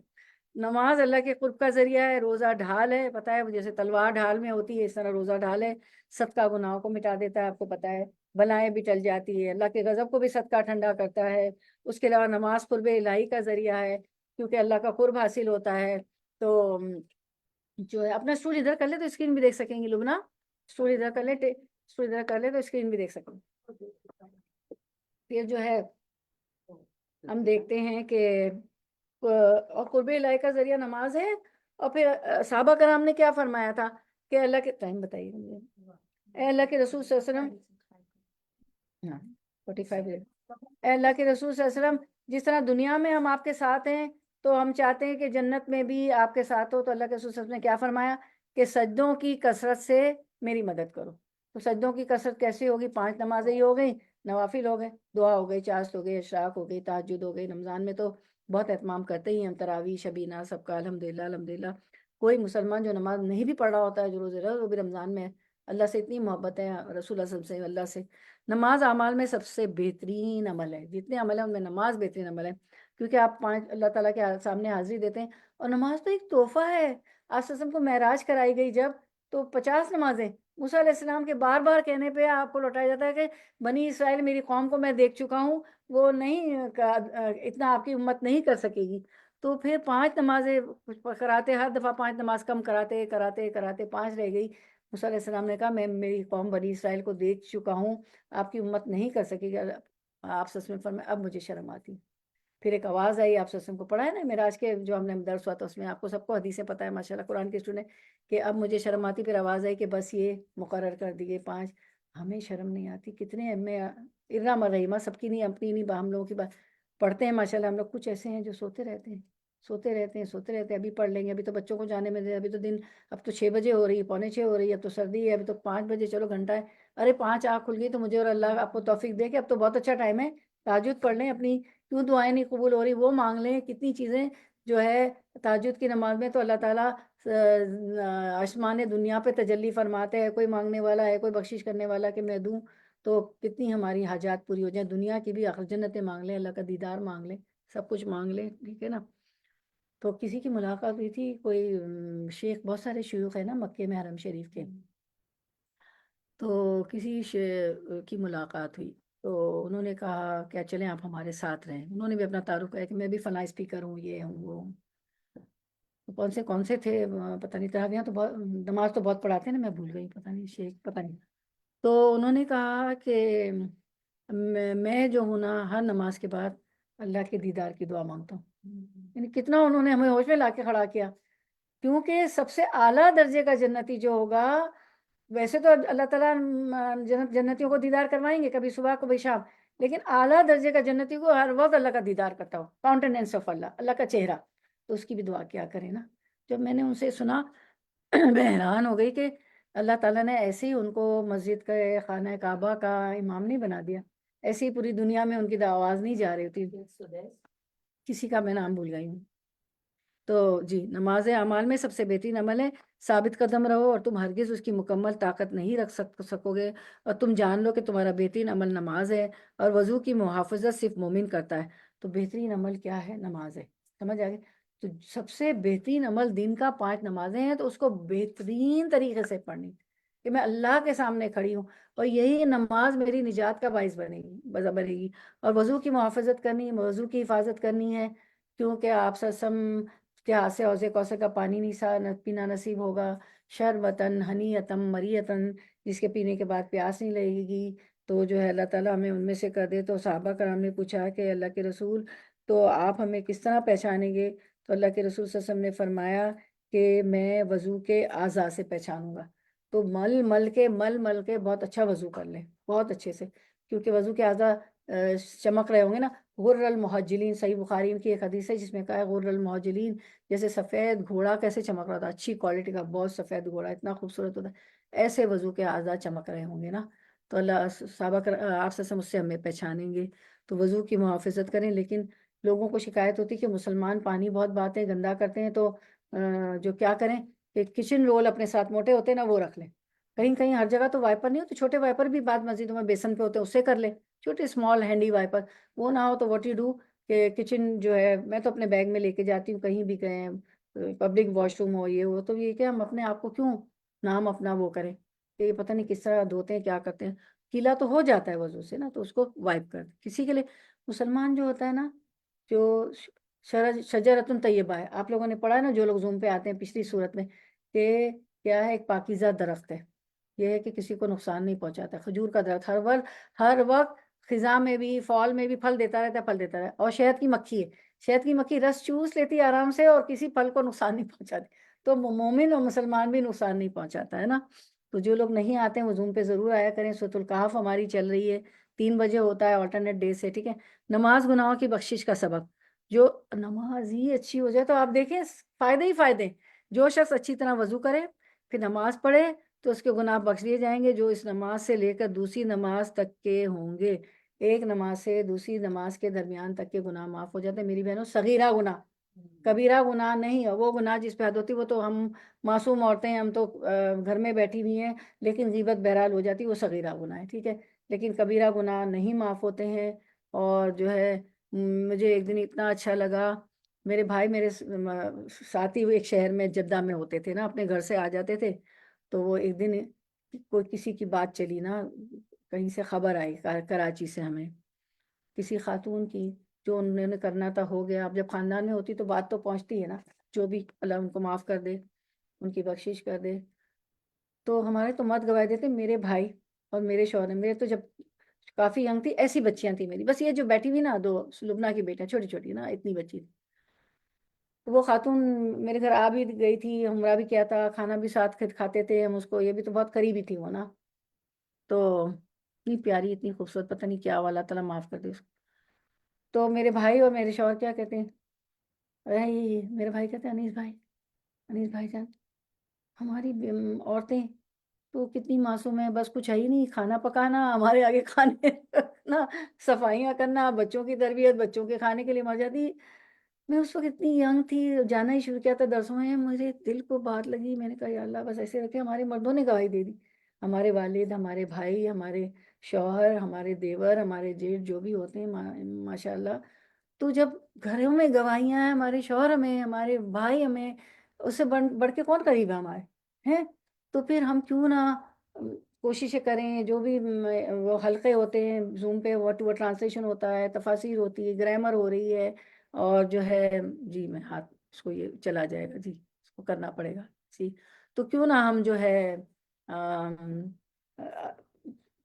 نماز اللہ کے قرب کا ذریعہ ہے. روزہ ڈھال ہے، پتہ ہے جیسے تلوار ڈھال میں ہوتی ہے، اس طرح روزہ ڈھال ہے. صدقہ گناہوں کو مٹا دیتا ہے، آپ کو پتہ ہے. بلائیں بھی ٹل جاتی ہے. اللہ کے غضب کو بھی صدقہ ٹھنڈا کرتا ہے. اس کے علاوہ نماز قرب الہی کا ذریعہ ہے، کیونکہ اللہ کا قرب حاصل ہوتا ہے. تو جو ہے اپنا اسٹور ادھر کر لے تو اسکرین بھی دیکھ سکیں گے لبنا. اسٹور ادھر کر لے، اسٹور ادھر کر لے تو اسکرین بھی دیکھ سکیں. پھر جو ہے ہم دیکھتے ہیں کہ اور قرب الہی کا ذریعہ نماز ہے. اور پھر صحابہ کرام نے کیا فرمایا تھا کہ اللہ کے ٹائم بتائیے مجھے، اے اللہ کے رسول صلی اللہ علیہ وسلم، 45 اے اللہ کے رسول صلی اللہ علیہ وسلم، جس طرح دنیا میں ہم آپ کے ساتھ ہیں تو ہم چاہتے ہیں کہ جنت میں بھی آپ کے ساتھ ہو. تو اللہ کے رسول صلی اللہ علیہ وسلم نے کیا فرمایا کہ سجدوں کی کثرت سے میری مدد کرو. تو سجدوں کی کثرت کیسی ہوگی؟ 5 نمازیں ہی ہو گئی، نوافل ہو گئے، دعا ہو گئی، چاشت ہو گئی، اشراق ہو گئی، تہجد ہو گئی. رمضان میں تو بہت اہتمام کرتے ہی ہم، تراویح شبینہ سب کا الحمدللہ الحمدللہ. کوئی مسلمان جو نماز نہیں بھی پڑھ رہا ہوتا ہے، جو روزے رہا، وہ بھی رمضان میں اللہ سے اتنی محبت ہے، رسول اللہ صلی اللہ علیہ وسلم سے، اللہ سے. نماز اعمال میں سب سے بہترین عمل ہے. جتنے عمل ہیں ان میں نماز بہترین عمل ہے، کیونکہ آپ 5 اللہ تعالیٰ کے سامنے حاضری دیتے ہیں. اور نماز تو ایک تحفہ ہے. آپ صلی اللہ علیہ وسلم کو معراج کرائی گئی جب، تو 50 نمازیں موسیٰ علیہ السلام کے بار بار کہنے پہ آپ کو لوٹایا جاتا ہے کہ بنی اسرائیل میری قوم کو میں دیکھ چکا ہوں، وہ نہیں اتنا آپ کی امت نہیں کر سکے گی. تو پھر 5 نمازیں کراتے، ہر دفعہ 5 نماز کم کراتے کراتے کراتے 5 رہ گئی. موسیٰ علیہ السلام نے کہا میں میری قوم بنی اسرائیل کو دیکھ چکا ہوں، آپ کی امت نہیں کر سکے گی. آپ صلی اللہ علیہ وسلم فرمائے اب مجھے شرم آتی. پھر ایک آواز آئی، آپ صلی اللہ علیہ وسلم کو پڑھا ہے نا معراج کے جو ہم نے درس ہوا تھا، اس میں آپ کو سب کو حدیثیں پتہ ہے ماشاءاللہ قرآن کے اسٹوڈنٹ، کہ اب مجھے شرم آتی. پھر آواز آئی کہ بس یہ مقرر کر دیے 5. ہمیں شرم نہیں آتی. کتنے ہمیں ارحم الرحیمہ، سب کی نہیں، اپنی نہیں، ہم لوگوں کی بات پڑھتے ہیں ماشاءاللہ. ہم لوگ کچھ ایسے ہیں جو سوتے رہتے ہیں، سوتے رہتے ہیں، سوتے رہتے ہیں. ابھی پڑھ لیں گے، ابھی تو بچوں کو جانے میں دے، ابھی تو دن، اب تو 6 بجے ہو رہی ہے، 5:45 ہو رہی ہے، اب تو سردی ہے، ابھی تو 5 بجے، چلو گھنٹہ ہے. ارے 5 آنکھ کھل گئی تو مجھے اور اللہ آپ کو توفیق دے کہ اب تو بہت اچھا ٹائم ہے تہجد پڑھ لیں، اپنی کیوں دعائیں نہیں قبول ہو رہی وہ مانگ لیں، کتنی چیزیں جو ہے تہجد کی نماز میں تو اللہ تعالیٰ آسمان دنیا پہ تجلی فرماتے ہیں، کوئی مانگنے والا ہے، کوئی بخشش کرنے والا کہ میں دوں، تو کتنی ہماری حاجات پوری ہو جائیں، دنیا کی بھی آخر جنتیں مانگ لیں، اللہ کا دیدار مانگ لیں، سب کچھ مانگ لیں، ٹھیک ہے نا۔ تو کسی کی ملاقات ہوئی تھی، کوئی شیخ، بہت سارے شیوخ ہیں نا مکے میں حرم شریف کے، تو کسی کی ملاقات ہوئی تو انہوں نے کہا کیا چلیں آپ ہمارے ساتھ رہیں، انہوں نے بھی اپنا تعارف کیا کہ میں بھی فلاں اسپیکر ہوں، یہ ہوں وہ ہوں۔ تو کون سے تھے پتہ نہیں، تراویحاں تو بہت، نماز تو بہت پڑھاتے ہیں نا، میں بھول گئی، پتہ نہیں شیخ پتہ نہیں۔ تو انہوں نے کہا کہ میں جو ہوں نا ہر نماز کے بعد اللہ کے دیدار کی دعا مانگتا ہوں، یعنی کتنا انہوں نے ہمیں ہوش میں لا کے کھڑا کیا، کیونکہ سب سے اعلیٰ درجے کا جنتی جو ہوگا، ویسے تو اللہ تعالیٰ جنتیوں کو دیدار کروائیں گے کبھی صبح کبھی شام، لیکن اعلیٰ درجے کا جنتی کو ہر وقت اللہ کا دیدار کرتا ہو، کاؤنٹیننس آف اللہ، اللہ کا چہرہ، تو اس کی بھی دعا کیا کرے نا۔ جب میں نے ان سے سنا میں حیران ہو گئی کہ اللہ تعالیٰ نے ایسے ہی ان کو مسجد کا، خانہ کعبہ کا امام نہیں بنا دیا، ایسے ہی پوری دنیا میں ان کی آواز نہیں جا رہی ہوتی، کسی کا میں نام بھول گئی ہوں۔ تو جی، نماز اعمال میں سب سے بہترین عمل ہے، ثابت قدم رہو اور تم ہرگز اس کی مکمل طاقت نہیں رکھ سکو گے، اور تم جان لو کہ تمہارا بہترین عمل نماز ہے، اور وضو کی محافظت صرف مومن کرتا ہے۔ تو بہترین عمل کیا ہے؟ نماز ہے، سمجھ آ گئی؟ تو سب سے بہترین عمل دن کا 5 نمازیں ہیں، تو اس کو بہترین طریقے سے پڑھنی کہ میں اللہ کے سامنے کھڑی ہوں، اور یہی نماز میری نجات کا باعث بنے گی، اور وضو کی محافظت کرنی، وضو کی حفاظت کرنی ہے، کیونکہ آپ سسم کے ہاتھ سے حوض کوثر کا پانی نہیں پینا نصیب ہوگا، شربتن ہنیتم مریتن، جس کے پینے کے بعد پیاس نہیں لگے گی، تو جو ہے اللہ تعالیٰ ہمیں ان میں سے کر دے۔ تو صحابہ کرام نے پوچھا کہ اللہ کے رسول، تو آپ ہمیں کس طرح پہچانیں گے؟ تو اللہ کے رسول صلی اللہ علیہ وسلم نے فرمایا کہ میں وضو کے اعضاء سے پہچانوں گا، تو مل مل کے بہت اچھا وضو کر لیں، بہت اچھے سے، کیونکہ وضو کے اعضاء چمک رہے ہوں گے نا۔ غر المحجلین، صحیح بخاری کی ایک حدیث ہے جس میں کہا ہے غر المحجلین، جیسے سفید گھوڑا کیسے چمک رہا تھا، اچھی کوالٹی کا بہت سفید گھوڑا اتنا خوبصورت ہوتا ہے، ایسے وضو کے اعضاء چمک رہے ہوں گے نا، تو اللہ صحابہ آپ سے مجھ سے ہمیں پہچانیں گے۔ تو وضو کی محافظت کریں، لیکن لوگوں کو شکایت ہوتی ہے کہ مسلمان پانی بہت بہاتے ہیں، گندا کرتے ہیں، تو جو کیا کریں کہ کچن رول اپنے ساتھ موٹے ہوتے ہیں نا وہ رکھ لیں، کہیں کہیں ہر جگہ تو وائپر نہیں ہوتے، چھوٹے وائپر بھی بعض مسجدوں میں بیسن پہ ہوتے ہیں، اس سے کر لیں، چھوٹے اسمال ہینڈی وائپر، وہ نہ ہو تو واٹ یو ڈو کہ کچن جو ہے، میں تو اپنے بیگ میں لے کے جاتی ہوں، کہیں بھی گئے پبلک واش روم ہو یہ ہو، تو یہ کہ ہم اپنے آپ کو کیوں نام اپنا وہ کریں کہ یہ پتہ نہیں کس طرح دھوتے ہیں، کیا کرتے ہیں، گیلا تو ہو جاتا ہے وضو سے نا، تو اس کو وائپ کر دیں۔ کسی کے لیے مسلمان جو ہوتا ہے نا، جو شجرۃ طیبہ ہے، آپ لوگوں نے پڑھا ہے نا، جو لوگ زوم پہ آتے ہیں پچھلی صورت میں، کہ کیا ہے، ایک پاکیزہ درخت ہے، یہ ہے کہ کسی کو نقصان نہیں پہنچاتا، کھجور کا درخت ہر وقت خزاں میں بھی فال میں بھی پھل دیتا رہتا ہے، پھل دیتا رہتا ہے، اور شہد کی مکھی ہے، شہد کی مکھی رس چوس لیتی ہے آرام سے، اور کسی پھل کو نقصان نہیں پہنچاتی، تو مومن اور مسلمان بھی نقصان نہیں پہنچاتا ہے نا۔ تو جو لوگ نہیں آتے ہیں وہ زوم پہ ضرور آیا کریں، سورۃ الکہف ہماری چل رہی ہے، 3 بجے ہوتا ہے آلٹرنیٹ ڈے سے، ٹھیک ہے۔ نماز گناہوں کی بخشش کا سبب، جو نماز ہی اچھی ہو جائے تو آپ دیکھیں فائدے ہی فائدے، جو شخص اچھی طرح وضو کرے پھر نماز پڑھے تو اس کے گناہ بخش دیے جائیں گے، جو اس نماز سے لے کر دوسری نماز تک کے ہوں گے، ایک نماز سے دوسری نماز کے درمیان تک کے گناہ معاف ہو جاتے ہیں میری بہنوں، صغیرہ گناہ، کبیرہ گناہ نہیں، وہ گناہ جس پہ حد ہوتی ہے وہ تو ہم معصوم عورتیں ہیں، ہم تو گھر میں بیٹھی ہوئی ہیں لیکن غیبت بہرحال ہو جاتی ہے، وہ صغیرہ گناہ ہے، ٹھیک ہے، لیکن کبیرہ گناہ نہیں معاف ہوتے ہیں۔ اور جو ہے مجھے ایک دن اتنا اچھا لگا، میرے بھائی میرے ساتھی ایک شہر میں جدہ میں ہوتے تھے نا، اپنے گھر سے آ جاتے تھے، تو وہ ایک دن کوئی کسی کی بات چلی نا، کہیں سے خبر آئی کراچی سے ہمیں کسی خاتون کی، جو انہوں نے کرنا تھا ہو گیا، اب جب خاندان میں ہوتی تو بات تو پہنچتی ہے نا، جو بھی اللہ ان کو معاف کر دے، ان کی بخشش کر دے۔ تو ہمارے تو مت گواہ دیتے، میرے بھائی اور میرے شوہر، میرے تو جب کافی ینگ تھی، ایسی بچیاں تھیں میری، بس یہ جو بیٹھی ہوئی نا 2 لبنہ کی بیٹیاں چھوٹی چھوٹی نا، اتنی بچی تھی، تو وہ خاتون میرے گھر آ بھی گئی تھی، ہمارا بھی کیا تھا، کھانا بھی ساتھ کھاتے تھے ہم اس کو، یہ بھی تو بہت قریبی تھی وہ نا، تو اتنی پیاری اتنی خوبصورت، پتہ نہیں کیا اللہ تعالیٰ معاف کر دے اس کو۔ تو میرے بھائی اور میرے شوہر کیا کہتے ہیں، میرے بھائی کہتے ہیں انیس بھائی جان، ہماری عورتیں تو کتنی معصوم ہیں، بس کچھ ہے ہی نہیں، کھانا پکانا، ہمارے آگے کھانے کرنا، صفائیاں کرنا، بچوں کی تربیت، بچوں کے کھانے کے لیے مر جاتی. میں اس وقت اتنی ینگ تھی، جانا ہی شروع کیا تھا درسوں میں، مجھے دل کو بات لگی. میں نے کہا یا اللہ بس ایسے رکھے. ہمارے مردوں نے گواہی دے دی، ہمارے والد، ہمارے بھائی، ہمارے شوہر، ہمارے دیور، ہمارے جیٹھ جو بھی ہوتے ہیں ماشاء اللہ. تو جب گھروں میں گواہیاں ہیں، ہمارے شوہر ہمیں، ہمارے بھائی ہمیں، اس سے بڑھ کے کون قریب ہے ہمارے ہیں؟ تو پھر ہم کیوں نہ کوششیں کریں. جو بھی وہ حلقے ہوتے ہیں زوم پہ، وہ ٹرانسلیشن ہوتا ہے، تفاسیر ہوتی ہے، گرامر ہو رہی ہے، اور جو ہے جی میں ہاتھ اس کو یہ چلا جائے گا جی، اس کو کرنا پڑے گا جی. تو کیوں نہ ہم جو ہے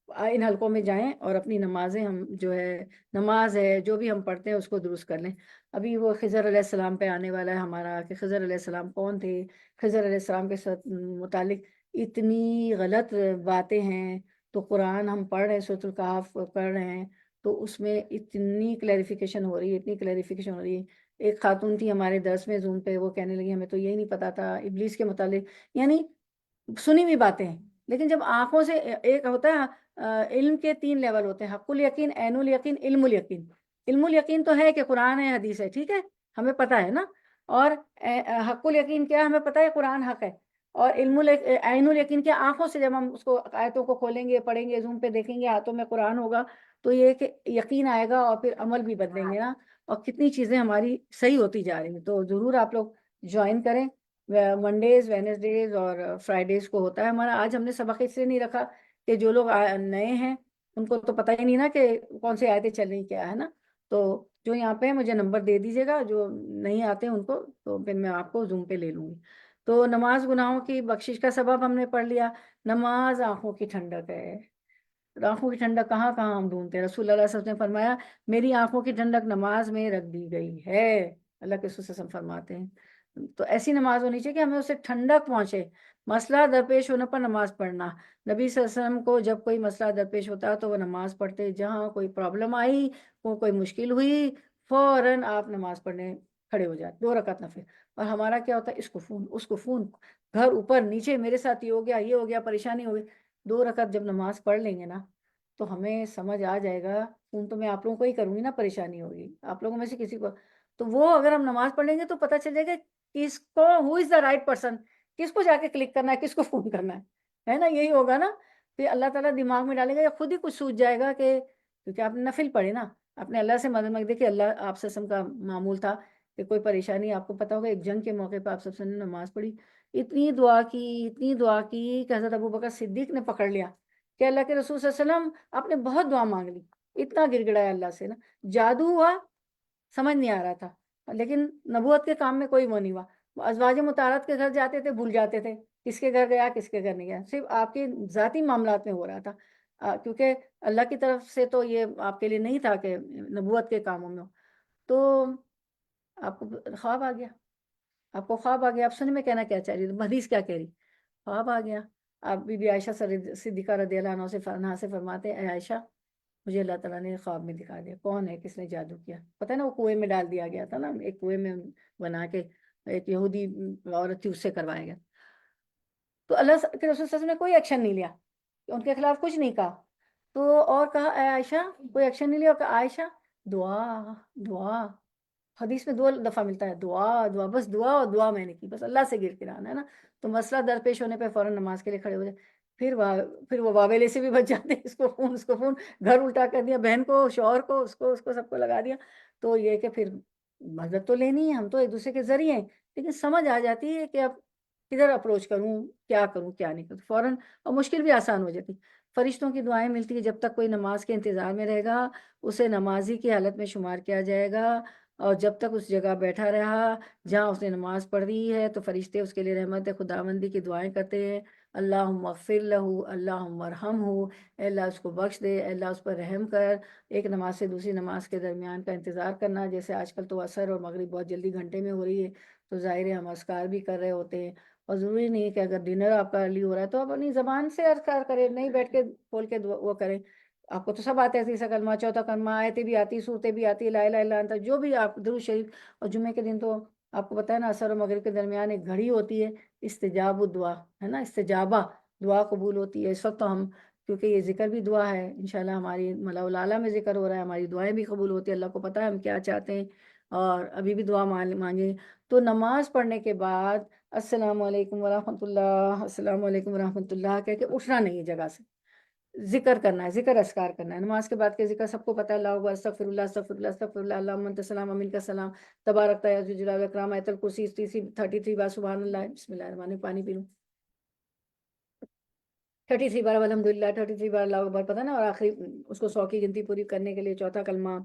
ان حلقوں میں جائیں اور اپنی نمازیں، ہم جو ہے نماز ہے جو بھی ہم پڑھتے ہیں اس کو درست کر لیں. ابھی وہ خضر علیہ السلام پہ آنے والا ہے ہمارا، کہ خضر علیہ السلام کون تھے. خضر علیہ السلام کے ساتھ متعلق اتنی غلط باتیں ہیں. تو قرآن ہم پڑھ رہے ہیں، سورۃ الکہف پڑھ رہے ہیں، تو اس میں اتنی کلیریفیکیشن ہو رہی ہے، اتنی کلیریفیکیشن ہو رہی ہے. ایک خاتون تھی ہمارے درس میں زوم پہ، وہ کہنے لگی ہمیں تو یہی نہیں پتا تھا ابلیس کے متعلق. یعنی سنی ہوئی باتیں ہیں، لیکن جب آنکھوں سے، ایک ہوتا ہے علم کے 3 لیول ہوتے ہیں، حق الیقین، عین الیقین، علم الیقین. علم الیقین تو ہے کہ قرآن ہے، حدیث ہے، ٹھیک ہے، ہمیں پتہ ہے نا. اور حق الیقین کیا ہے؟ ہمیں پتہ ہے قرآن حق ہے. اور عین الیقین کیا؟ آنکھوں سے جب ہم اس کو آیتوں کو کھولیں گے، پڑھیں گے، زوم پہ دیکھیں گے، ہاتھوں میں قرآن ہوگا، تو یہ کہ یقین آئے گا، اور پھر عمل بھی بدلیں گے نا. اور کتنی چیزیں ہماری صحیح ہوتی جا رہی ہیں. تو ضرور آپ لوگ جوائن کریں. منڈیز، وینسڈیز اور فرائیڈیز کو ہوتا ہے ہمارا. آج ہم نے سبق اس لیے نہیں رکھا کہ جو لوگ نئے ہیں ان کو تو پتہ ہی نہیں نا کہ کون سی آیتیں چل رہی کیا ہے نا. تو جو یہاں پہ مجھے نمبر دے دیجیے گا، جو نہیں آتے ان کو، تو پھر میں آپ کو زوم پہ لے لوں گی. تو نماز گناہوں کی بخشش کا سبب ہم نے پڑھ لیا. نماز آنکھوں کی ٹھنڈک ہے. آنکھوں کی ٹھنڈک کہاں کہاں ہم ڈھونڈتے ہیں؟ رسول اللہ صلی اللہ علیہ وسلم نے فرمایا میری آنکھوں کی ٹھنڈک نماز میں رکھ دی گئی ہے. اللہ کے رسول صلی اللہ علیہ وسلم فرماتے ہیں. تو ایسی نماز ہونی چاہیے کہ ہمیں اسے ٹھنڈک پہنچے. مسئلہ درپیش ہونے پر نماز پڑھنا. نبی صلی اللہ علیہ وسلم کو جب کوئی مسئلہ درپیش ہوتا تو وہ نماز پڑھتے. جہاں کوئی پرابلم آئی، کوئی مشکل ہوئی، فوراً آپ نماز پڑھنے کھڑے ہو جاتے، 2 رکعت نفل. اور ہمارا کیا ہوتا ہے؟ اس کو فون، اس کو فون، گھر اوپر نیچے، میرے ساتھ یہ ہو گیا، یہ ہو گیا، پریشانی ہو گئی. 2 رکعت جب نماز پڑھ لیں گے نا تو ہمیں سمجھ آ جائے گا. فون تو میں آپ لوگوں کو ہی کروں گی نا، پریشانی ہوگی آپ لوگوں میں سے کسی کو. تو وہ اگر ہم نماز پڑھ لیں گے تو پتہ چل جائے گا کس کو ہو از دا رائٹ پرسن، کس کو جا کے کلک کرنا ہے، کس کو فون کرنا ہے نا. یہی ہوگا نا. پھر اللہ تعالیٰ دماغ میں ڈالے گا، یا خود ہی کچھ سوچ جائے گا کہ کیونکہ آپ نے نفل پڑھے نا، اپنے اللہ سے مدد مانگے. کہ اللہ، آپ سسم کا معمول تھا کہ کوئی پریشانی، آپ کو پتا ہوگا ایک جنگ کے موقع پہ آپ سب سے نماز پڑھی، اتنی دعا کی، اتنی دعا کی کہ حضرت ابوبکر صدیق نے پکڑ لیا کہ اللہ کے رسول صلی اللہ علیہ وسلم آپ نے بہت دعا مانگ لی. اتنا گر گڑایا اللہ سے نا. جادو ہوا، سمجھ نہیں آ رہا تھا، لیکن نبوت کے کام میں کوئی وہ نہیں ہوا. ازواج مطہرات کے گھر جاتے تھے، بھول جاتے تھے کس کے گھر گیا، کس کے گھر نہیں گیا. صرف آپ کے ذاتی معاملات میں ہو رہا تھا، کیونکہ اللہ کی طرف سے تو یہ آپ کے لیے نہیں تھا کہ نبوت کے کاموں میں ہو. تو آپ کو خواب آ گیا، آپ کو خواب آ گیا. آپ سنیں میں کہنا کیا چاہ رہی ہوں، حدیث کیا کہہ رہی؟ خواب آ گیا. آپ بی بی عائشہ صدیقہ رضی اللہ عنہا سے فرماتے ہیں اے عائشہ، مجھے اللہ تعالیٰ نے خواب میں دکھا دیا. کون ہے؟ کس نے جادو کیا؟ پتہ ہے نا، وہ کنویں میں ڈال دیا گیا تھا نا، ایک کنویں میں بنا کے ایک یہودی عورت تھی، اس سے کروایا گیا. تو اللہ کے رسول صلی اللہ علیہ وسلم نے کوئی ایکشن نہیں لیا، ان کے خلاف کچھ نہیں کہا. تو اور کہا اے عائشہ، کوئی ایکشن نہیں لیا، اور کہا عائشہ دعا، دعا. حدیث میں 2 دفعہ ملتا ہے دعا، دعا، بس دعا. اور دعا میں نے کی، بس اللہ سے گر کے آنا ہے نا. تو مسئلہ درپیش ہونے پہ فوراً نماز کے لیے کھڑے ہو جائے. پھر وہ واویلے سے بھی بچ جاتے ہیں. اس کو فون، اس کو فون، گھر الٹا کر دیا، بہن کو، شوہر کو، اس کو سب کو لگا دیا. تو یہ کہ پھر مدد تو لینی ہے، ہم تو ایک دوسرے کے ذریعے ہیں، لیکن سمجھ آ جاتی ہے کہ اب کدھر اپروچ کروں، کیا کروں، کیا نہیں کروں فوراً. اور مشکل بھی آسان ہو جاتی. فرشتوں کی دعائیں ملتی ہیں. جب تک کوئی نماز کے انتظار میں رہے گا اسے نمازی کی حالت میں شمار کیا جائے گا. اور جب تک اس جگہ بیٹھا رہا جہاں اس نے نماز پڑھ رہی ہے تو فرشتے اس کے لیے رحمت خداوندی کی دعائیں کرتے ہیں. اللہم اغفر لہ، اللہم ارحمہ، اے اللہ اس کو بخش دے، اے اللہ اس پر رحم کر. ایک نماز سے دوسری نماز کے درمیان کا انتظار کرنا، جیسے آج کل تو عصر اور مغرب بہت جلدی گھنٹے میں ہو رہی ہے، تو ظاہر ہے ہم اذکار بھی کر رہے ہوتے ہیں. اور ضروری نہیں ہے کہ اگر ڈنر آپ کا ارلی ہو رہا ہے تو آپ اپنی زبان سے اذکار کریں، نہیں بیٹھ کے کھول کے وہ کریں. آپ کو تو سب آتے ہیں، تیسرا کلمہ، چوتھا کلمہ، آیتیں بھی آتی، صورتیں بھی آتی، لا الہ الا انت، جو بھی آپ درود شریف. اور جمعے کے دن تو آپ کو پتہ ہے نا، عصر و مغرب کے درمیان ایک گھڑی ہوتی ہے، استجاب الدعا ہے نا، استجابہ، دعا قبول ہوتی ہے. اس وقت تو ہم کیونکہ یہ ذکر بھی دعا ہے، انشاءاللہ ہماری ملاء الاعلیٰ میں ذکر ہو رہا ہے، ہماری دعائیں بھی قبول ہوتی ہیں، اللہ کو پتہ ہے ہم کیا چاہتے ہیں، اور ابھی بھی دعا مانگیں۔ تو نماز پڑھنے کے بعد السلام علیکم ورحمۃ اللہ، السلام علیکم ورحمۃ اللہ کہہ کے اٹھنا نہیں ہے جگہ سے، ذکر کرنا ہے، ذکر اذکار کرنا ہے۔ نماز کے بعد کے ذکر سب کو پتہ ہے، اللہ اکبر، استغفر اللہ، استغفر اللہ، استغفر اللہ، اللہم انت السلام ومنک السلام، تبارک یا ذو الجلال والاکرام، آیت الکرسی 33 بار سبحان اللہ، بسم اللہ الرحمن الرحیم، پانی پی لوں، 33 بار الحمدللہ، 33 بار اللہ اکبر، پتہ نا، اور آخری اس کو 100 کی گنتی پوری کرنے کے لیے چوتھا کلمہ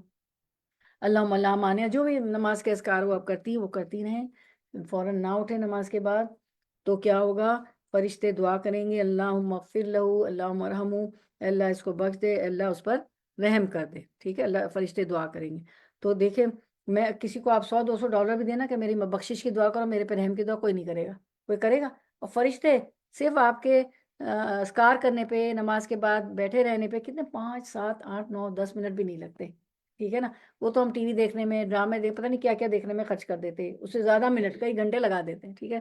اللہم لا مانع، جو بھی نماز کے اذکار وہ آپ کرتی ہیں وہ کرتی رہیں، فوراً نہ اٹھیں نماز کے بعد۔ تو کیا ہوگا، فرشتے دعا کریں گے، اللہم اغفر لہو، اللہم ارحمہ، اللہ اس کو بخش دے، اللہ اس پر رحم کر دے، ٹھیک ہے، اللہ فرشتے دعا کریں گے۔ تو دیکھیں، میں کسی کو آپ $100-200 بھی دینا کہ میری بخشش کی دعا کرو، میرے پہ رحم کی دعا، کوئی نہیں کرے گا، کوئی کرے گا؟ اور فرشتے صرف آپ کے اذکار کرنے پہ، نماز کے بعد بیٹھے رہنے پہ کتنے 5 7 8 9 10 منٹ بھی نہیں لگتے، ٹھیک ہے نا۔ وہ تو ہم ٹی وی دیکھنے میں، ڈرامے پتہ نہیں کیا کیا دیکھنے میں خرچ کر دیتے، اس سے زیادہ منٹ، کئی گھنٹے لگا دیتے ہیں، ٹھیک ہے۔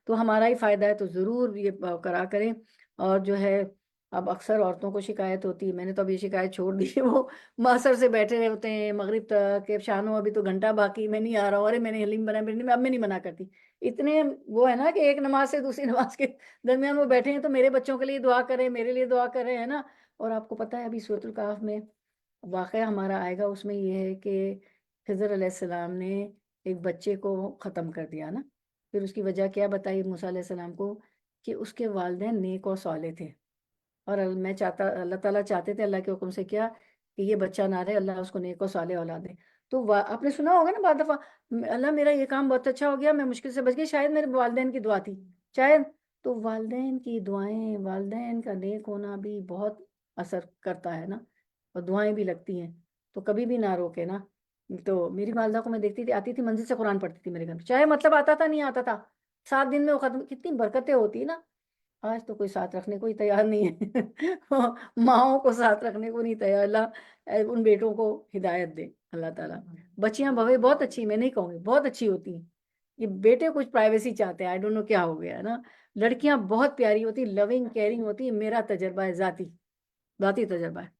تو ہمارا ہی فائدہ ہے، تو ضرور یہ کرا کریں۔ اور جو ہے، اب اکثر عورتوں کو شکایت ہوتی ہے، میں نے تو اب یہ شکایت چھوڑ دی ہے، وہ معصر سے بیٹھے رہے ہوتے ہیں مغرب تک کہ شانو ابھی تو گھنٹہ باقی، میں نہیں آ رہا ہوں، ارے میں نے حلیم بنا، اب میں نہیں منع کرتی، اتنے وہ ہے نا کہ ایک نماز سے دوسری نماز کے درمیان وہ بیٹھے ہیں، تو میرے بچوں کے لیے دعا کریں، میرے لیے دعا کریں، ہے نا۔ اور آپ کو پتہ ہے ابھی سورۃ الکہف میں واقعہ ہمارا آئے گا، اس میں یہ ہے کہ خضر علیہ السلام نے ایک بچے کو ختم کر دیا نا، پھر اس کی وجہ کیا بتائی موسیٰ علیہ السلام کو، کہ اس کے والدین نیک اور صالح تھے، اور اللہ تعالیٰ چاہتے تھے اللہ کے حکم سے کیا، کہ یہ بچہ نہ رہے، اللہ اس کو نیک و صالح اولاد دے۔ تو آپ نے سنا ہوگا نا بعض دفعہ، اللہ میرا یہ کام بہت اچھا ہو گیا، میں مشکل سے بچ گئی، شاید میرے والدین کی دعا تھی، شاید۔ تو والدین کی دعائیں، والدین کا نیک ہونا بھی بہت اثر کرتا ہے نا، اور دعائیں بھی لگتی ہیں، تو کبھی بھی نہ روکے نا۔ تو میری والدہ کو میں دیکھتی تھی، آتی تھی منزل سے قرآن پڑھتی تھی میرے گھر میں، چاہے مطلب آتا تھا نہیں آتا تھا، 7 دن میں وہ ختم، کتنی برکتیں ہوتی نا۔ آج تو کوئی ساتھ رکھنے کو ہی تیار نہیں ہے ماؤں کو ساتھ رکھنے کو نہیں تیار، اللہ ان بیٹوں کو ہدایت دے اللہ تعالیٰ۔ بچیاں بھویں بہت اچھی، میں نہیں کہوں گی بہت اچھی ہوتی ہیں، یہ بیٹے کچھ پرائیویسی چاہتے ہیں، آئی ڈونٹ نو کیا ہو گیا ہے نا۔ لڑکیاں بہت پیاری ہوتی، لونگ کیئرنگ ہوتی، میرا تجربہ ہے، ذاتی تجربہ ہے۔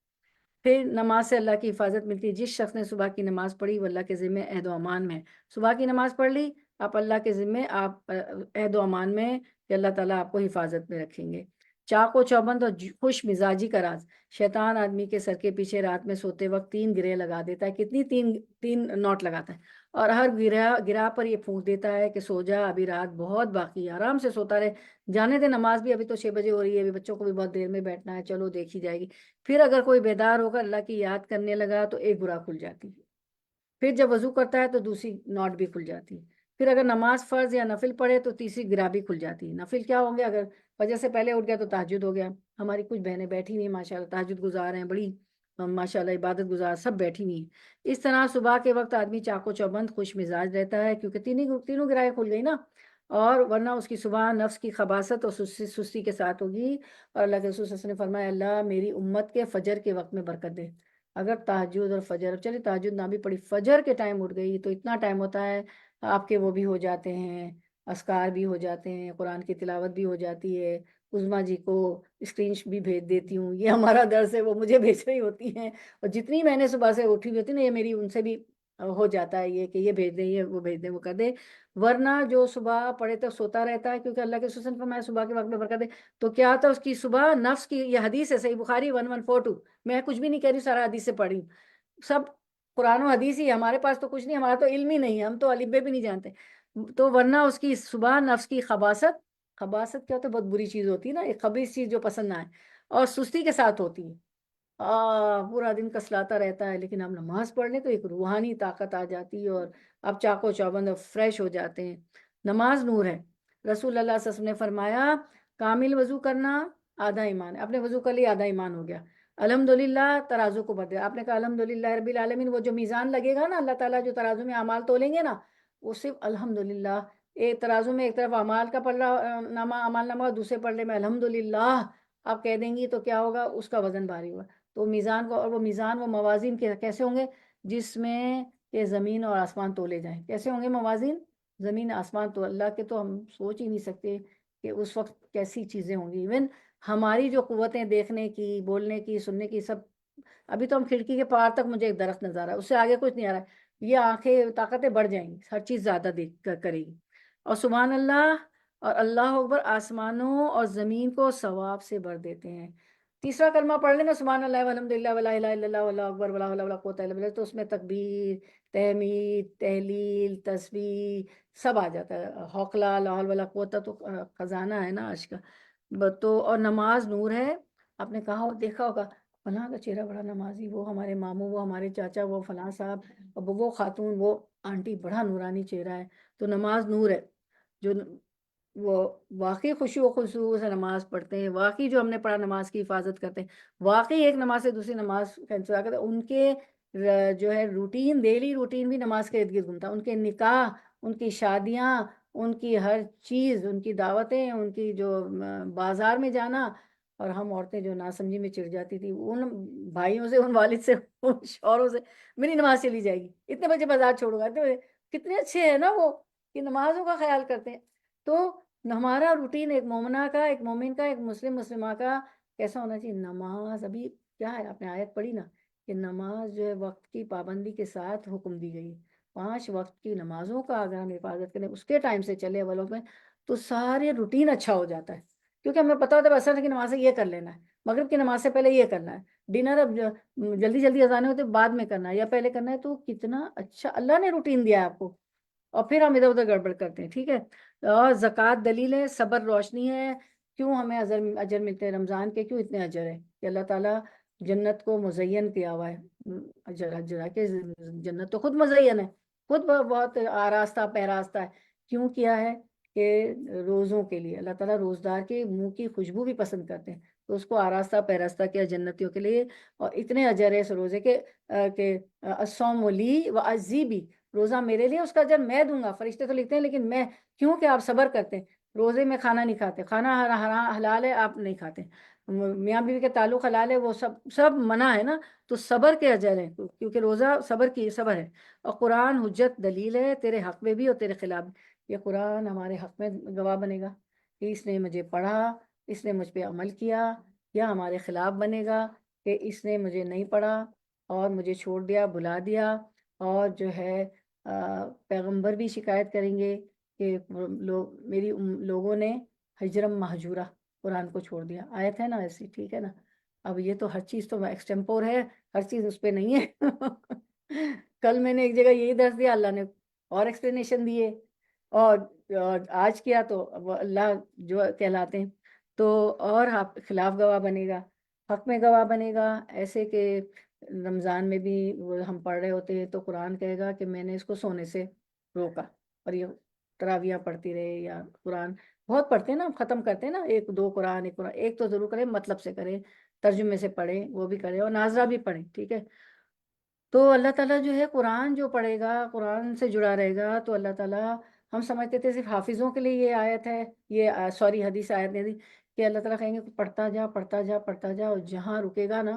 پھر نماز سے اللہ کی حفاظت ملتی ہے، جس شخص نے صبح کی نماز پڑھی وہ اللہ کے ذمے عہد و امان میں ہے۔ صبح کی نماز پڑھ لی آپ، اللہ کے ذمے آپ عہد و امان میں، کہ اللہ تعالیٰ آپ کو حفاظت میں رکھیں گے۔ چاق و چوبند اور خوش مزاجی کا راز، شیطان آدمی کے سر کے پیچھے رات میں سوتے وقت 3 گرے لگا دیتا ہے، کتنی 3 نوٹ لگاتا ہے، اور ہر گرا پر یہ پھونک دیتا ہے کہ سو جا، ابھی رات بہت باقی ہے، آرام سے سوتا رہے، جانے دے نماز بھی، ابھی تو 6 بجے ہو رہی ہے، ابھی بچوں کو بھی بہت دیر میں بیٹھنا ہے، چلو دیکھی جائے گی۔ پھر اگر کوئی بیدار ہو کر اللہ کی یاد کرنے لگا تو ایک گرا کھل جاتی ہے، پھر جب وضو کرتا ہے تو دوسری نوٹ بھی کھل جاتی ہے، پھر اگر نماز فرض یا نفل پڑھے تو تیسری گرا بھی کھل جاتی ہے۔ نفل کیا ہوں گے، اگر فجر سے پہلے اٹھ گیا تو تہجد ہو گیا، ہماری کچھ بہنیں بیٹھی ہوئی ہیں ماشاءاللہ، تہجد گزار ہیں، بڑی ماشاءاللہ عبادت گزار، سب بیٹھی ہوئی ہیں۔ اس طرح صبح کے وقت آدمی چاق و چوبند خوش مزاج رہتا ہے، کیونکہ تینوں گرائیں کھل گئی نا، اور ورنہ اس کی صبح نفس کی خباثت اور سستی کے ساتھ ہوگی۔ اور اللہ کے رسول صلی اللہ علیہ وسلم نے فرمایا، اللہ میری امت کے فجر کے وقت میں برکت دے۔ اگر تہجد اور فجر، چلیے تہجد نہ بھی پڑی، فجر کے ٹائم اٹھ گئی تو اتنا ٹائم ہوتا ہے آپ کے وہ بھی ہو جاتے ہیں، اذکار بھی ہو جاتے ہیں، قرآن کی تلاوت بھی ہو جاتی ہے۔ عظمیٰ جی کو اسکرین بھی بھیج دیتی ہوں، یہ ہمارا درس ہے، وہ مجھے بھیج رہی ہوتی ہیں، اور جتنی میں نے صبح سے اٹھی ہوئی ہوتی نا، یہ میری ان سے بھی ہو جاتا ہے یہ کہ یہ بھیج دیں، یہ وہ بھیج دیں، وہ کر دے۔ ورنہ جو صبح پڑھے تک سوتا رہتا ہے، کیونکہ اللہ کے رسول نے فرمایا صبح کے وقت میں برکت دے، تو کیا آتا ہے اس کی صبح نفس کی، یہ حدیث ہے، صحیح بخاری 1142، میں کچھ بھی نہیں کہہ رہی، سارا حدیث سے پڑھی ہوں، سب قرآن و حدیث ہی، ہمارے پاس تو کچھ نہیں، ہمارا تو علم ہی نہیں ہے، ہم تو الف بے بھی نہیں جانتے۔ تو ورنہ اس کی صبح نفس کی خباثت کیا ہوتا ہے، بہت بری چیز ہوتی ہے نا، ایک خبیث چیز جو پسند نہ آئے، اور سستی کے ساتھ ہوتی ہے، پورا دن کسلاتا رہتا ہے، لیکن ہم نماز پڑھ لیں تو ایک روحانی طاقت آ جاتی ہے، اور اب چاق و چوبند اور فریش ہو جاتے ہیں۔ نماز نور ہے، رسول اللہ صلی اللہ علیہ وسلم نے فرمایا، کامل وضو کرنا آدھا ایمان ہے، آپ نے وضو کر لیا آدھا ایمان ہو گیا۔ الحمدللہ ترازو کو بدلے، آپ نے کہا الحمدللہ رب العالمین، وہ جو میزان لگے گا نا، اللہ تعالیٰ جو ترازو میں اعمال تولیں گے نا، وہ صرف الحمدللہ، ایک ترازو میں ایک طرف اعمال کا پلڑا نامہ، اعمال نامہ، دوسرے پلڑے میں الحمدللہ آپ کہہ دیں گی، تو کیا ہوگا، اس کا وزن بھاری ہوگا۔ تو میزان کو، اور وہ میزان، وہ موازین کیسے ہوں گے، جس میں کہ زمین اور آسمان تولے جائیں، کیسے ہوں گے موازین، زمین آسمان، تو اللہ کے تو ہم سوچ ہی نہیں سکتے کہ اس وقت کیسی چیزیں ہوں گی۔ ایون ہماری جو قوتیں دیکھنے کی، بولنے کی، سننے کی، سب، ابھی تو ہم کھڑکی کے پار تک مجھے ایک درخت نظر آ رہا ہے، اس سے آگے کچھ نہیں آ رہا ہے، یہ آنکھیں طاقتیں بڑھ جائیں گی، ہر چیز زیادہ کرے گی. اور سبحان اللہ اور اللہ اکبر آسمانوں اور زمین کو ثواب سے بھر دیتے ہیں. تیسرا کلمہ پڑھ لینا، سبحان اللہ والحمد للہ ولا الہ الا اللہ واللہ اکبر ولا حول ولا قوت الا باللہ، تو اس میں تکبیر، تحمید، تہلیل، تسبیح سب آ جاتا ہے. حوقلہ لا حول ولا قوت تو خزانہ ہے نا آج کا. تو اور نماز نور ہے. آپ نے کہا دیکھا ہوگا فلاں کا چہرہ بڑا نمازی، وہ ہمارے ماموں، وہ ہمارے چاچا، وہ فلاں صاحب، وہ خاتون، وہ آنٹی، بڑا نورانی چہرہ ہے. تو نماز نور ہے. جو وہ واقعی خوشی و خضوع سے نماز پڑھتے ہیں، واقعی جو ہم نے پڑھا نماز کی حفاظت کرتے ہیں، واقعی ایک نماز سے دوسری نماز کا انتظار کرتے ہیں، ان کے جو ہے روٹین، ڈیلی روٹین بھی نماز کے ارد گرد گھومتا ہے. ان کے نکاح، ان کی شادیاں، ان کی ہر چیز، ان کی دعوتیں، ان کی جو بازار میں جانا. اور ہم عورتیں جو ناسمجھی میں چڑ جاتی تھی ان بھائیوں سے، ان والد سے، ان شوہروں سے، میری نماز چلی جائے گی، اتنے بجے بازار چھوڑوں گا. کتنے اچھے ہیں نا وہ، کہ نمازوں کا خیال کرتے ہیں. تو ہمارا روٹین ایک مومنہ کا، ایک مومن کا، ایک مسلمہ کا کیسا ہونا چاہیے. نماز ابھی کیا ہے، آپ نے آیت پڑھی نا کہ نماز جو ہے وقت کی پابندی کے ساتھ حکم دی گئی. 5 وقت کی نمازوں کا اگر ہم حفاظت کریں، اس کے ٹائم سے چلے اولوں میں، تو سارے روٹین اچھا ہو جاتا ہے. کیونکہ ہمیں پتا ہوتا ہے عصر کی نماز سے یہ کر لینا ہے، مغرب کی نماز سے پہلے یہ کرنا ہے، ڈنر اب جلدی جلدی اذانیں ہوتے بعد میں کرنا ہے یا پہلے کرنا ہے. تو کتنا اچھا اللہ نے روٹین دیا ہے آپ کو، اور پھر ہم ادھر ادھر گڑبڑ کرتے ہیں. ٹھیک ہے. اور زکوٰۃ دلیل ہے، صبر روشنی ہے. کیوں ہمیں اجر ملتے ہیں رمضان کے، کیوں اتنے اجر ہیں کہ اللہ تعالیٰ جنت کو مزین کیا ہوا ہے. اجر کہ جنت تو خود مزین ہے، خود بہت آراستہ پیراستہ ہے. کیوں کیا ہے کہ روزوں کے لیے اللہ تعالیٰ روزدار کے منہ کی خوشبو بھی پسند کرتے ہیں، تو اس کو آراستہ پیراستہ کیا جنتیوں کے لیے. اور اتنے اجر ہے اس روزے کے کہ الصوم لی و عزی بھی، روزہ میرے لیے، اس کا اجر میں دوں گا. فرشتے تو لکھتے ہیں لیکن میں، کیوں کہ آپ صبر کرتے ہیں. روزے میں کھانا نہیں کھاتے، کھانا حلال ہے، آپ نہیں کھاتے. میاں بیوی کے تعلق حلال ہے، وہ سب منع ہے نا. تو صبر کے اجر ہے، کیونکہ روزہ صبر ہے. اور قرآن حجت دلیل ہے تیرے حق میں بھی اور تیرے خلاف بھی. یہ قرآن ہمارے حق میں گواہ بنے گا کہ اس نے مجھے پڑھا، اس نے مجھ پہ عمل کیا، یا ہمارے خلاف بنے گا کہ اس نے مجھے نہیں پڑھا اور مجھے چھوڑ دیا، بھلا دیا. اور جو ہے پیغمبر بھی شکایت کریں گے کہ لوگوں نے ہجرم مہجورہ قرآن کو چھوڑ دیا. آیت ہے نا ایسی. ٹھیک ہے نا. اب یہ تو ہر چیز تو ایکسٹمپور ہے، ہر چیز اس پہ نہیں ہے. کل میں نے ایک جگہ یہی درس دیا، اللہ نے اور ایکسپلینیشن دیے، اور آج کیا تو اللہ جو کہلاتے ہیں تو اور آپ خلاف گواہ بنے گا، حق میں گواہ بنے گا. ایسے کہ رمضان میں بھی ہم پڑھ رہے ہوتے ہیں تو قرآن کہے گا کہ میں نے اس کو سونے سے روکا، اور یہ تراویح پڑھتی رہے یا قرآن بہت پڑھتے ہیں نا، ختم کرتے ہیں نا، ایک دو قرآن، ایک تو ضرور کریں، مطلب سے کریں، ترجمے سے پڑھیں، وہ بھی کریں، اور ناظرہ بھی پڑھیں. ٹھیک ہے. تو اللہ تعالیٰ جو ہے قرآن جو پڑھے گا، قرآن سے جڑا رہے گا، تو اللہ تعالیٰ، ہم سمجھتے تھے صرف حافظوں کے لیے یہ آیت ہے، یہ سوری حدیث آیت نہیں دی، کہ اللہ تعالیٰ کہیں گے پڑھتا جا پڑھتا جا پڑھتا جا، اور جہاں رکے گا نا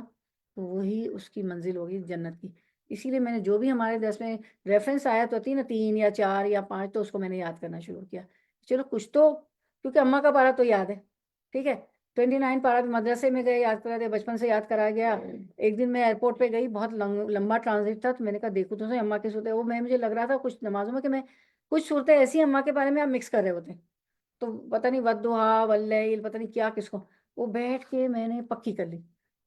تو وہی اس کی منزل ہوگی جنت کی. اسی لیے میں نے جو بھی ہمارے درس میں ریفرنس آیت ہوتی ہے نا 3 یا 4 یا 5، تو اس کو میں نے یاد کرنا شروع کیا. چلو کچھ تو، کیونکہ اماں کا پارہ تو یاد ہے. ٹھیک ہے. 29 پارہ بھی مدرسے میں گئے یاد کرا دیا، بچپن سے یاد کرایا گیا. ایک دن میں ایئرپورٹ پہ گئی، بہت لمبا ٹرانزٹ تھا، تو میں نے کہا دیکھو تو صحیح اماں کی صورتیں، وہ مجھے لگ رہا تھا کچھ نمازوں میں کہ میں کچھ صورتیں ایسی اماں کے بارے میں آپ مکس کر رہے ہوتے ہیں، تو پتہ نہیں ودھا واللیل پتہ نہیں کیا کس کو، وہ بیٹھ کے میں نے پکی کر لی.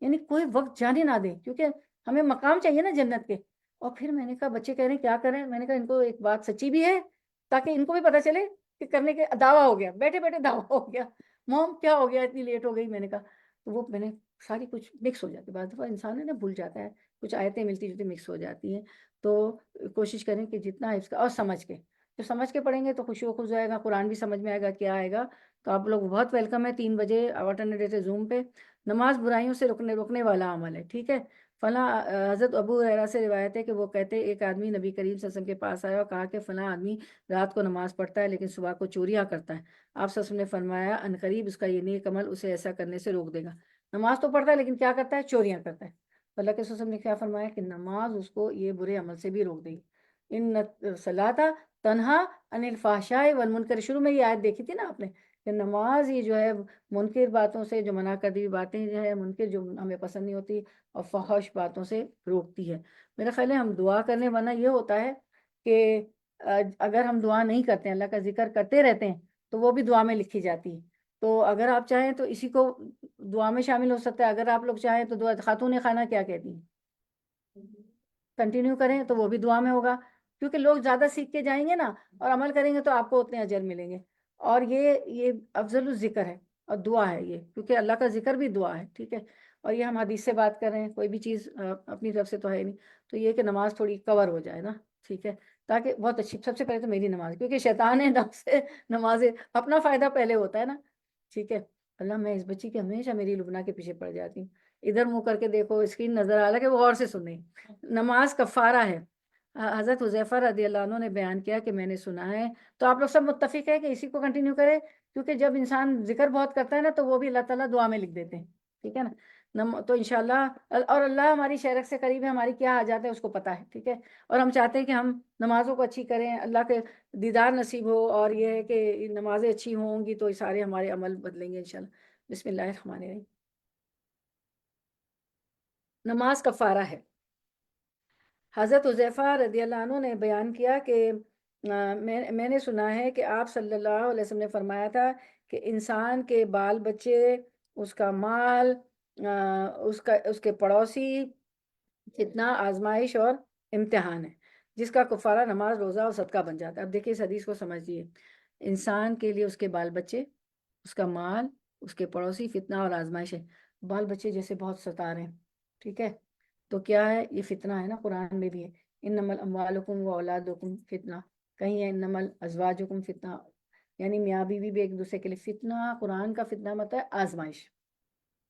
یعنی کوئی وقت جانے نہ دیں، کیونکہ ہمیں مقام چاہیے نا جنت کے. اور پھر میں نے کہا بچے کہہ رہے ہیں کیا کریں، میں نے کہا ان کو ایک بات سچی بھی ہے تاکہ ان کو بھی پتہ چلے کہ کرنے کے دعویٰ ہو گیا، بیٹھے بیٹھے دعویٰ ہو گیا. موم کیا ہو گیا اتنی لیٹ ہو گئی، میں نے کہا. تو وہ میں نے ساری کچھ مکس ہو جاتی ہے، بعض دفعہ انسان ہے نا بھول جاتا ہے، کچھ آیتیں ملتی جلتی مکس ہو جاتی ہیں. تو کوشش کریں کہ جتنا اس کا، اور سمجھ کے، جو سمجھ کے پڑھیں گے تو خوشی و خوش آئے گا، قرآن بھی سمجھ میں آئے گا کیا آئے گا. تو آپ لوگ بہت ویلکم ہے 3 بجے آلٹرنیٹ زوم پہ. نماز برائیوں سے روکنے والا عمل ہے. ٹھیک ہے. فلاں حضرت ابو ہریرہ سے روایت ہے کہ وہ کہتے ایک آدمی نبی کریم صلی اللہ علیہ وسلم کے پاس آیا اور کہا کہ فلاں آدمی رات کو نماز پڑھتا ہے لیکن صبح کو چوریاں کرتا ہے. آپ صلی اللہ علیہ وسلم نے فرمایا عنقریب اس کا یہ نیک عمل اسے ایسا کرنے سے روک دے گا. نماز تو پڑھتا ہے لیکن کیا کرتا ہے، چوریاں کرتا ہے. اللہ کے رسول نے کیا فرمایا کہ نماز اس کو یہ برے عمل سے بھی روک دے گی. ان صلاۃ تنہا عن الفحشاء والمنکر، شروع میں یہ آیت دیکھی تھی نا آپ نے کہ نماز ہی جو ہے منکر باتوں سے، جو منع کردی ہوئی باتیں جو ہے منکر، جو ہمیں پسند نہیں ہوتی، اور فحش باتوں سے روکتی ہے۔ میرا خیال ہے ہم دعا کرنے، ورنہ یہ ہوتا ہے کہ اگر ہم دعا نہیں کرتے ہیں، اللہ کا ذکر کرتے رہتے ہیں، تو وہ بھی دعا میں لکھی جاتی ہے۔ تو اگر آپ چاہیں تو اسی کو دعا میں شامل ہو سکتا ہے۔ اگر آپ لوگ چاہیں تو دعا، خاتون خانہ کیا کہتی ہیں، کنٹینیو کریں تو وہ بھی دعا میں ہوگا، کیونکہ لوگ زیادہ سیکھ کے جائیں گے نا اور عمل کریں گے تو آپ کو اتنے اجر ملیں گے۔ اور یہ افضل الذکر ہے اور دعا ہے یہ، کیونکہ اللہ کا ذکر بھی دعا ہے، ٹھیک ہے۔ اور یہ ہم حدیث سے بات کر رہے ہیں، کوئی بھی چیز اپنی طرف سے تو ہے نہیں، تو یہ کہ نماز تھوڑی کور ہو جائے نا، ٹھیک ہے، تاکہ بہت اچھی، سب سے پہلے تو میری نماز، کیونکہ شیطان ہے نفس سے نماز اپنا فائدہ پہلے ہوتا ہے نا، ٹھیک ہے۔ اللہ، میں اس بچی کے ہمیشہ میری لبنا کے پیچھے پڑ جاتی ہوں، ادھر منہ کر کے دیکھو، اسکرین نظر آ رہا ہے کہ وہ غور سے سن رہی۔ نماز کفارہ ہے۔ حضرت حذیفہ رضی اللہ عنہ نے بیان کیا کہ میں نے سنا ہے، تو آپ لوگ سب متفق ہے کہ اسی کو کنٹینیو کرے، کیونکہ جب انسان ذکر بہت کرتا ہے نا تو وہ بھی اللہ تعالیٰ دعا میں لکھ دیتے ہیں، ٹھیک ہے نا۔ تو انشاءاللہ، اور اللہ ہماری شرک سے قریب ہے، ہماری کیا حاجات ہے اس کو پتہ ہے، ٹھیک ہے۔ اور ہم چاہتے ہیں کہ ہم نمازوں کو اچھی کریں، اللہ کے دیدار نصیب ہو، اور یہ ہے کہ نمازیں اچھی ہوں گی تو یہ سارے ہمارے عمل بدلیں گے انشاءاللہ۔ بسم اللہ الرحمن الرحیم۔ نماز کفارہ ہے۔ حضرت حذیفہ رضی اللہ عنہ نے بیان کیا کہ میں نے سنا ہے کہ آپ صلی اللہ علیہ وسلم نے فرمایا تھا کہ انسان کے بال بچے، اس کا مال، اس کے پڑوسی، فتنہ، آزمائش اور امتحان ہے، جس کا کفارہ نماز، روزہ اور صدقہ بن جاتا ہے۔ اب دیکھیے اس حدیث کو سمجھیے، انسان کے لیے اس کے بال بچے، اس کا مال، اس کے پڑوسی، فتنہ اور آزمائش ہے۔ بال بچے جیسے بہت ستا رہے ہیں، ٹھیک ہے، تو کیا ہے، یہ فتنہ ہے نا، قرآن میں بھی ہے، انما الاموالکم واولادکم فتنہ، کہیں ہے انما الازواجکم فتنہ، یعنی میاں بیوی بھی ایک دوسرے کے لیے فتنہ۔ قرآن کا فتنہ مطلب ہے آزمائش۔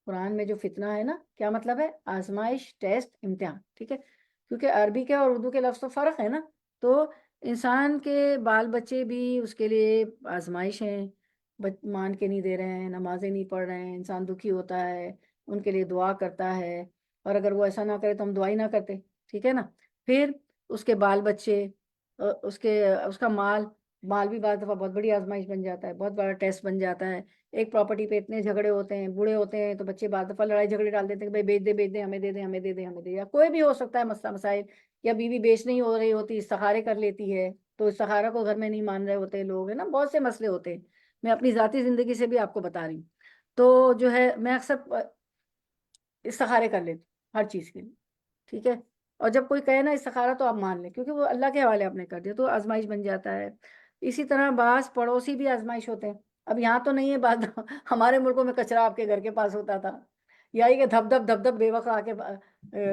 قرآن میں جو فتنہ ہے نا، کیا مطلب ہے، آزمائش، ٹیسٹ، امتحان، ٹھیک ہے، کیونکہ عربی کے اور اردو کے لفظ تو فرق ہے نا۔ تو انسان کے بال بچے بھی اس کے لیے آزمائش ہیں، مان کے نہیں دے رہے ہیں، نمازیں نہیں پڑھ رہے ہیں، انسان دکھی ہوتا ہے، ان کے لیے دعا کرتا ہے، اور اگر وہ ایسا نہ کرے تو ہم دعا ہی نہ کرتے، ٹھیک ہے نا۔ پھر اس کے بال بچے، اس کا مال بھی بعض دفعہ بہت بڑی آزمائش بن جاتا ہے، بہت بڑا ٹیسٹ بن جاتا ہے۔ ایک پراپرٹی پہ اتنے جھگڑے ہوتے ہیں، بوڑھے ہوتے ہیں تو بچے بعض دفعہ لڑائی جھگڑے ڈال دیتے ہیں کہ بھائی بیچ دے، ہمیں دے دیں، ہمیں دے دیں، ہمیں دے، یا کوئی بھی ہو سکتا ہے مسئلہ مسائل، یا بیوی بیچ نہیں ہو رہی ہوتی، استخارے کر لیتی ہے، تو استخارہ کو گھر میں نہیں مان رہے ہوتے لوگ، ہے نا، بہت سے مسئلے ہوتے ہیں۔ میں اپنی ذاتی زندگی سے بھی آپ کو بتا رہی ہوں۔ تو جو ہے میں اکثر استخارے کر لیتی ہوں ہر چیز کے لیے، ٹھیک ہے۔ اور جب کوئی کہے نا استخارہ تو آپ مان لیں، کیونکہ وہ اللہ کے حوالے آپ نے کر دیا تو آزمائش بن جاتا ہے۔ اسی طرح بعض پڑوسی بھی آزمائش ہوتے ہیں۔ اب یہاں تو نہیں ہے بات، ہمارے ملکوں میں کچرا آپ کے گھر کے پاس ہوتا تھا، یا یہ کہ دھپ دھپ بے وقت آ کے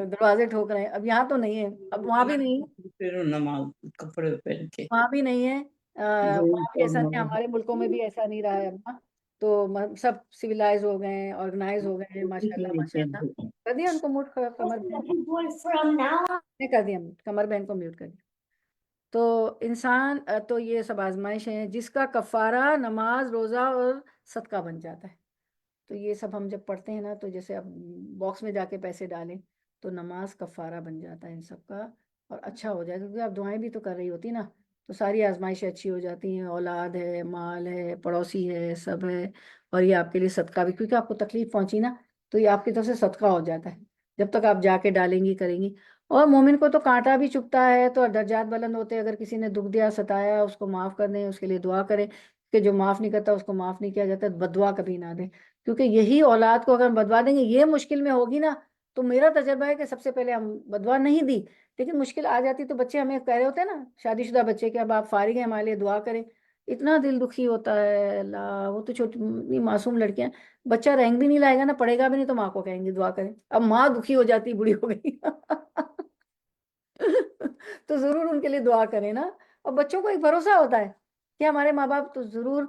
دروازے ٹھوک رہے ہیں، اب یہاں تو نہیں ہے، اب وہاں بھی نہیں ہے، پھر نماز کپڑے پہن کے وہاں بھی نہیں ہے، وہاں بھی ایسا نہیں، ہمارے ملکوں میں بھی ایسا نہیں رہا ہے اب نا۔ تو سب سویلائز ہو گئے ہیں، آرگنائز ہو گئے ہیں، ماشاء اللہ ماشاء اللہ۔ کر دیا ان کو موٹ، کمر نے کر دیا میوٹ، کمر بہن کو میوٹ کر دیا۔ تو انسان، تو یہ سب آزمائش ہیں جس کا کفارہ نماز، روزہ اور صدقہ بن جاتا ہے۔ تو یہ سب ہم جب پڑھتے ہیں نا، تو جیسے اب باکس میں جا کے پیسے ڈالیں تو نماز کفارہ بن جاتا ہے ان سب کا، اور اچھا ہو جائے، کیونکہ آپ دعائیں بھی تو کر رہی ہوتی نا، تو ساری آزمائشیں اچھی ہو جاتی ہیں، اولاد ہے، مال ہے، پڑوسی ہے، سب ہے، اور یہ آپ کے لیے صدقہ بھی، کیونکہ آپ کو تکلیف پہنچی نا تو یہ آپ کی طرف سے صدقہ ہو جاتا ہے، جب تک آپ جا کے ڈالیں گی، کریں گی۔ اور مومن کو تو کانٹا بھی چبھتا ہے تو درجات بلند ہوتے ہیں، اگر کسی نے دکھ دیا، ستایا، اس کو معاف کر دیں، اس کے لیے دعا کریں، کہ جو معاف نہیں کرتا اس کو معاف نہیں کیا جاتا، بد دعا کبھی نہ دیں، کیونکہ یہی اولاد کو اگر ہم بدوا دیں گے، یہ مشکل میں ہوگی نا، تو میرا تجربہ ہے کہ سب سے پہلے ہم بدوا نہیں دی، لیکن مشکل آ جاتی تو بچے ہمیں کہہ رہے ہوتے ہیں نا، شادی شدہ بچے، کہ اب آپ فارغ ہیں ہمارے لیے دعا کریں، اتنا دل دکھی ہوتا ہے، اللہ، وہ تو چھوٹی معصوم لڑکیاں، بچہ رینک بھی نہیں لائے گا نا، پڑھے گا بھی نہیں، تو ماں کو کہیں گے دعا کریں، اب ماں دکھی ہو جاتی، بوڑھی ہو گئی تو ضرور ان کے لیے دعا کریں نا۔ اور بچوں کو ایک بھروسہ ہوتا ہے کہ ہمارے ماں باپ تو ضرور،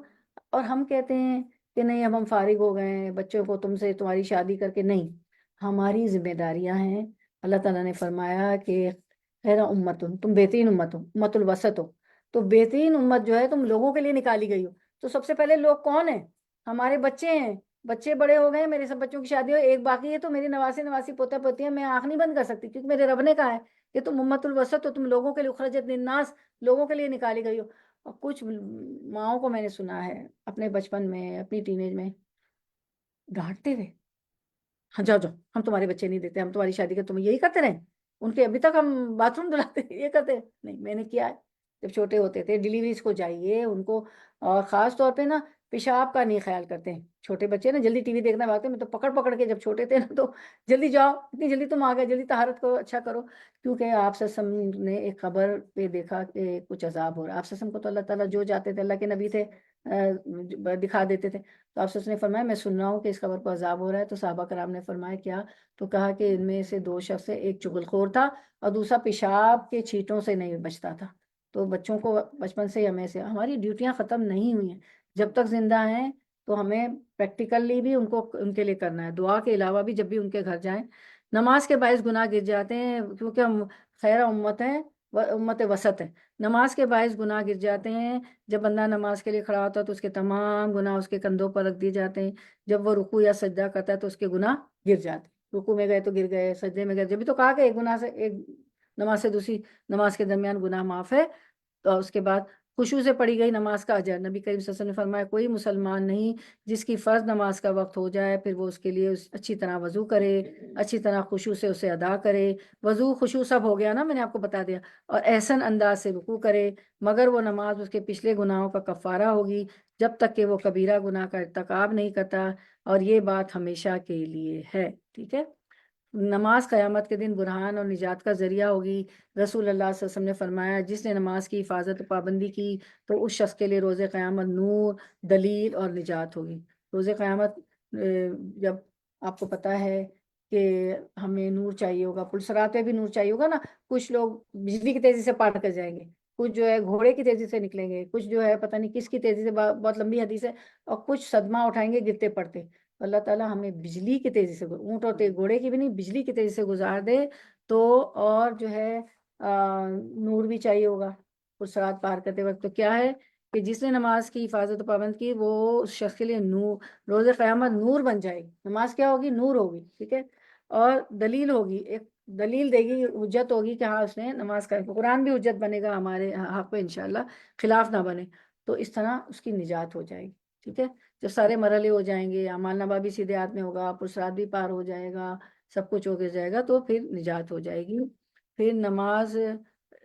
اور ہم کہتے ہیں کہ نہیں اب ہم فارغ ہو گئے ہیں، بچوں کو تم سے تمہاری شادی کر کے، نہیں، ہماری ذمہ داریاں ہیں۔ اللہ تعالیٰ نے فرمایا کہ خیر امت، تم بہترین امت ہو، امت الوسط ہو، تو بہترین امت جو ہے تم لوگوں کے لیے نکالی گئی ہو، تو سب سے پہلے لوگ کون ہیں، ہمارے بچے ہیں، بچے بڑے ہو گئے، میرے سب بچوں کی شادی ہو، ایک باقی ہے، تو میری نواسی نواسی پوتا پوتی ہیں، میں آنکھ نہیں بند کر سکتی، کیونکہ میرے رب نے کہا ہے کہ تم امت الوسط ہو، تم لوگوں کے لیے، اخرجت للناس، لوگوں کے لیے نکالی گئی ہو۔ اور کچھ ماؤں کو میں نے سنا ہے اپنے بچپن میں، اپنی ٹین ایج میں ڈانٹتے ہوئے، ہاں جاؤ جاؤ، ہم تمہارے بچے نہیں دیتے، ہم تمہاری شادی کر تم یہی کرتے رہے، ان کے ابھی تک ہم باتھ روم دلاتے یہ کرتے نہیں۔ میں نے کیا ہے جب چھوٹے ہوتے تھے ڈیلیوریز کو جائیے ان کو، اور خاص طور پہ نا پیشاب کا نہیں خیال کرتے ہیں چھوٹے بچے نا، جلدی ٹی وی دیکھنا بھاگتے ہیں۔ میں تو پکڑ پکڑ کے جب چھوٹے تھے نا تو جلدی جاؤ، اتنی جلدی تم آ گئے، جلدی طہارت کو اچھا کرو، کیونکہ آپ سسم نے ایک خبر پہ دیکھا کہ کچھ عذاب ہو رہا ہے۔ آپ سسم کو تو اللہ تعالیٰ جو جاتے تھے، اللہ کے نبی تھے، دکھا دیتے تھے، تو آپ نے فرمایا میں سن رہا ہوں کہ اس خبر کو عذاب ہو رہا ہے، تو صحابہ کرام نے فرمایا کیا؟ تو کہا کہ ان میں سے دو شخص سے، ایک چغل خور تھا اور دوسرا پیشاب کے چھینٹوں سے نہیں بچتا تھا۔ تو بچوں کو بچپن سے ہمیں سے ہماری ڈیوٹیاں ختم نہیں ہوئی ہیں، جب تک زندہ ہیں تو ہمیں پریکٹیکلی بھی ان کو ان کے لیے کرنا ہے، دعا کے علاوہ بھی جب بھی ان کے گھر جائیں۔ نماز کے باعث گناہ گر جاتے ہیں کیونکہ ہم خیر امت ہیں، امت وسط ہے، نماز کے باعث گناہ گر جاتے ہیں۔ جب بندہ نماز کے لیے کھڑا ہوتا ہے تو اس کے تمام گناہ اس کے کندھوں پر رکھ دیے جاتے ہیں، جب وہ رکوع یا سجدہ کرتا ہے تو اس کے گناہ گر جاتے ہیں، رکوع میں گئے تو گر گئے، سجدے میں گئے، جبھی تو کہا کہ ایک گناہ سے ایک نماز سے دوسری نماز کے درمیان گناہ معاف ہے۔ تو اس کے بعد خشوع سے پڑھی گئی نماز کا اجر، نبی کریم صلی اللہ علیہ وسلم نے فرمایا کوئی مسلمان نہیں جس کی فرض نماز کا وقت ہو جائے پھر وہ اس کے لیے اچھی طرح وضو کرے، اچھی طرح خشوع سے اسے ادا کرے، وضو خشوع سب ہو گیا نا، میں نے آپ کو بتا دیا، اور احسن انداز سے رکوع کرے، مگر وہ نماز اس کے پچھلے گناہوں کا کفارہ ہوگی جب تک کہ وہ کبیرہ گناہ کا ارتکاب نہیں کرتا، اور یہ بات ہمیشہ کے لیے ہے، ٹھیک ہے۔ نماز قیامت کے دن برہان اور نجات کا ذریعہ ہوگی۔ رسول اللہ صلی اللہ علیہ وسلم نے فرمایا جس نے نماز کی حفاظت و پابندی کی تو اس شخص کے لیے روز قیامت نور، دلیل اور نجات ہوگی۔ روز قیامت جب آپ کو پتا ہے کہ ہمیں نور چاہیے ہوگا، پلسرات پہ بھی نور چاہیے ہوگا نا، کچھ لوگ بجلی کی تیزی سے پاٹ کر جائیں گے، کچھ جو ہے گھوڑے کی تیزی سے نکلیں گے، کچھ جو ہے پتہ نہیں کس کی تیزی سے، بہت لمبی حدیث ہے، اور کچھ صدمہ اٹھائیں گے گرتے پڑتے۔ اللہ تعالیٰ ہمیں بجلی کی تیزی سے، اونٹ اور گھوڑے کی بھی نہیں، بجلی کی تیزی سے گزار دے تو، اور جو ہے نور بھی چاہیے ہوگا پرسرات پار کرتے وقت۔ تو کیا ہے کہ جس نے نماز کی حفاظت و پابند کی وہ اس شخص کے لیے نور، روز قیامت نور بن جائے گی۔ نماز کیا ہوگی؟ نور ہوگی، ٹھیک ہے، اور دلیل ہوگی، ایک دلیل دے گی، حجت ہوگی کہ ہاں اس نے نماز کا، قرآن بھی حجت بنے گا ہمارے حق پہ انشاءاللہ، خلاف نہ بنے، تو اس طرح اس کی نجات ہو جائے گی، ٹھیک ہے۔ جب سارے مرحلے ہو جائیں گے، اعمال نامہ بھی سیدھے ہاتھ میں ہوگا، پرسرات بھی پار ہو جائے گا، سب کچھ ہو کے جائے گا، تو پھر نجات ہو جائے گی۔ پھر نماز،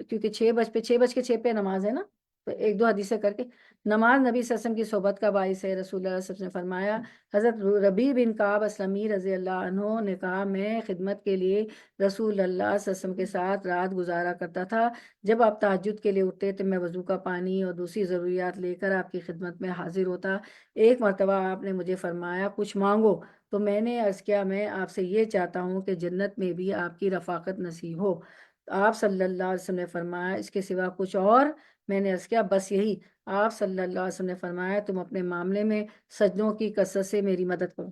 کیونکہ 6:06 پہ نماز ہے نا، تو ایک دو حدیثیں کر کے، نماز نبی صلی اللہ علیہ وسلم کی صحبت کا باعث ہے۔ رسول اللہ صلی اللہ علیہ وسلم نے فرمایا، حضرت ربیع بن کعب اسلمی رضی اللہ عنہ نے کہا میں خدمت کے لیے رسول اللہ صلی اللہ علیہ وسلم کے ساتھ رات گزارا کرتا تھا، جب آپ تہجد کے لیے اٹھتے تو میں وضو کا پانی اور دوسری ضروریات لے کر آپ کی خدمت میں حاضر ہوتا۔ ایک مرتبہ آپ نے مجھے فرمایا کچھ مانگو، تو میں نے عرض کیا میں آپ سے یہ چاہتا ہوں کہ جنت میں بھی آپ کی رفاقت نصیب ہو۔ آپ صلی اللہ علیہ وسلم نے فرمایا اس کے سوا کچھ اور؟ میں نے عرض کیا بس یہی۔ آپ صلی اللہ علیہ وسلم نے فرمایا تم اپنے معاملے میں سجدوں کی کثرت سے میری مدد کرو۔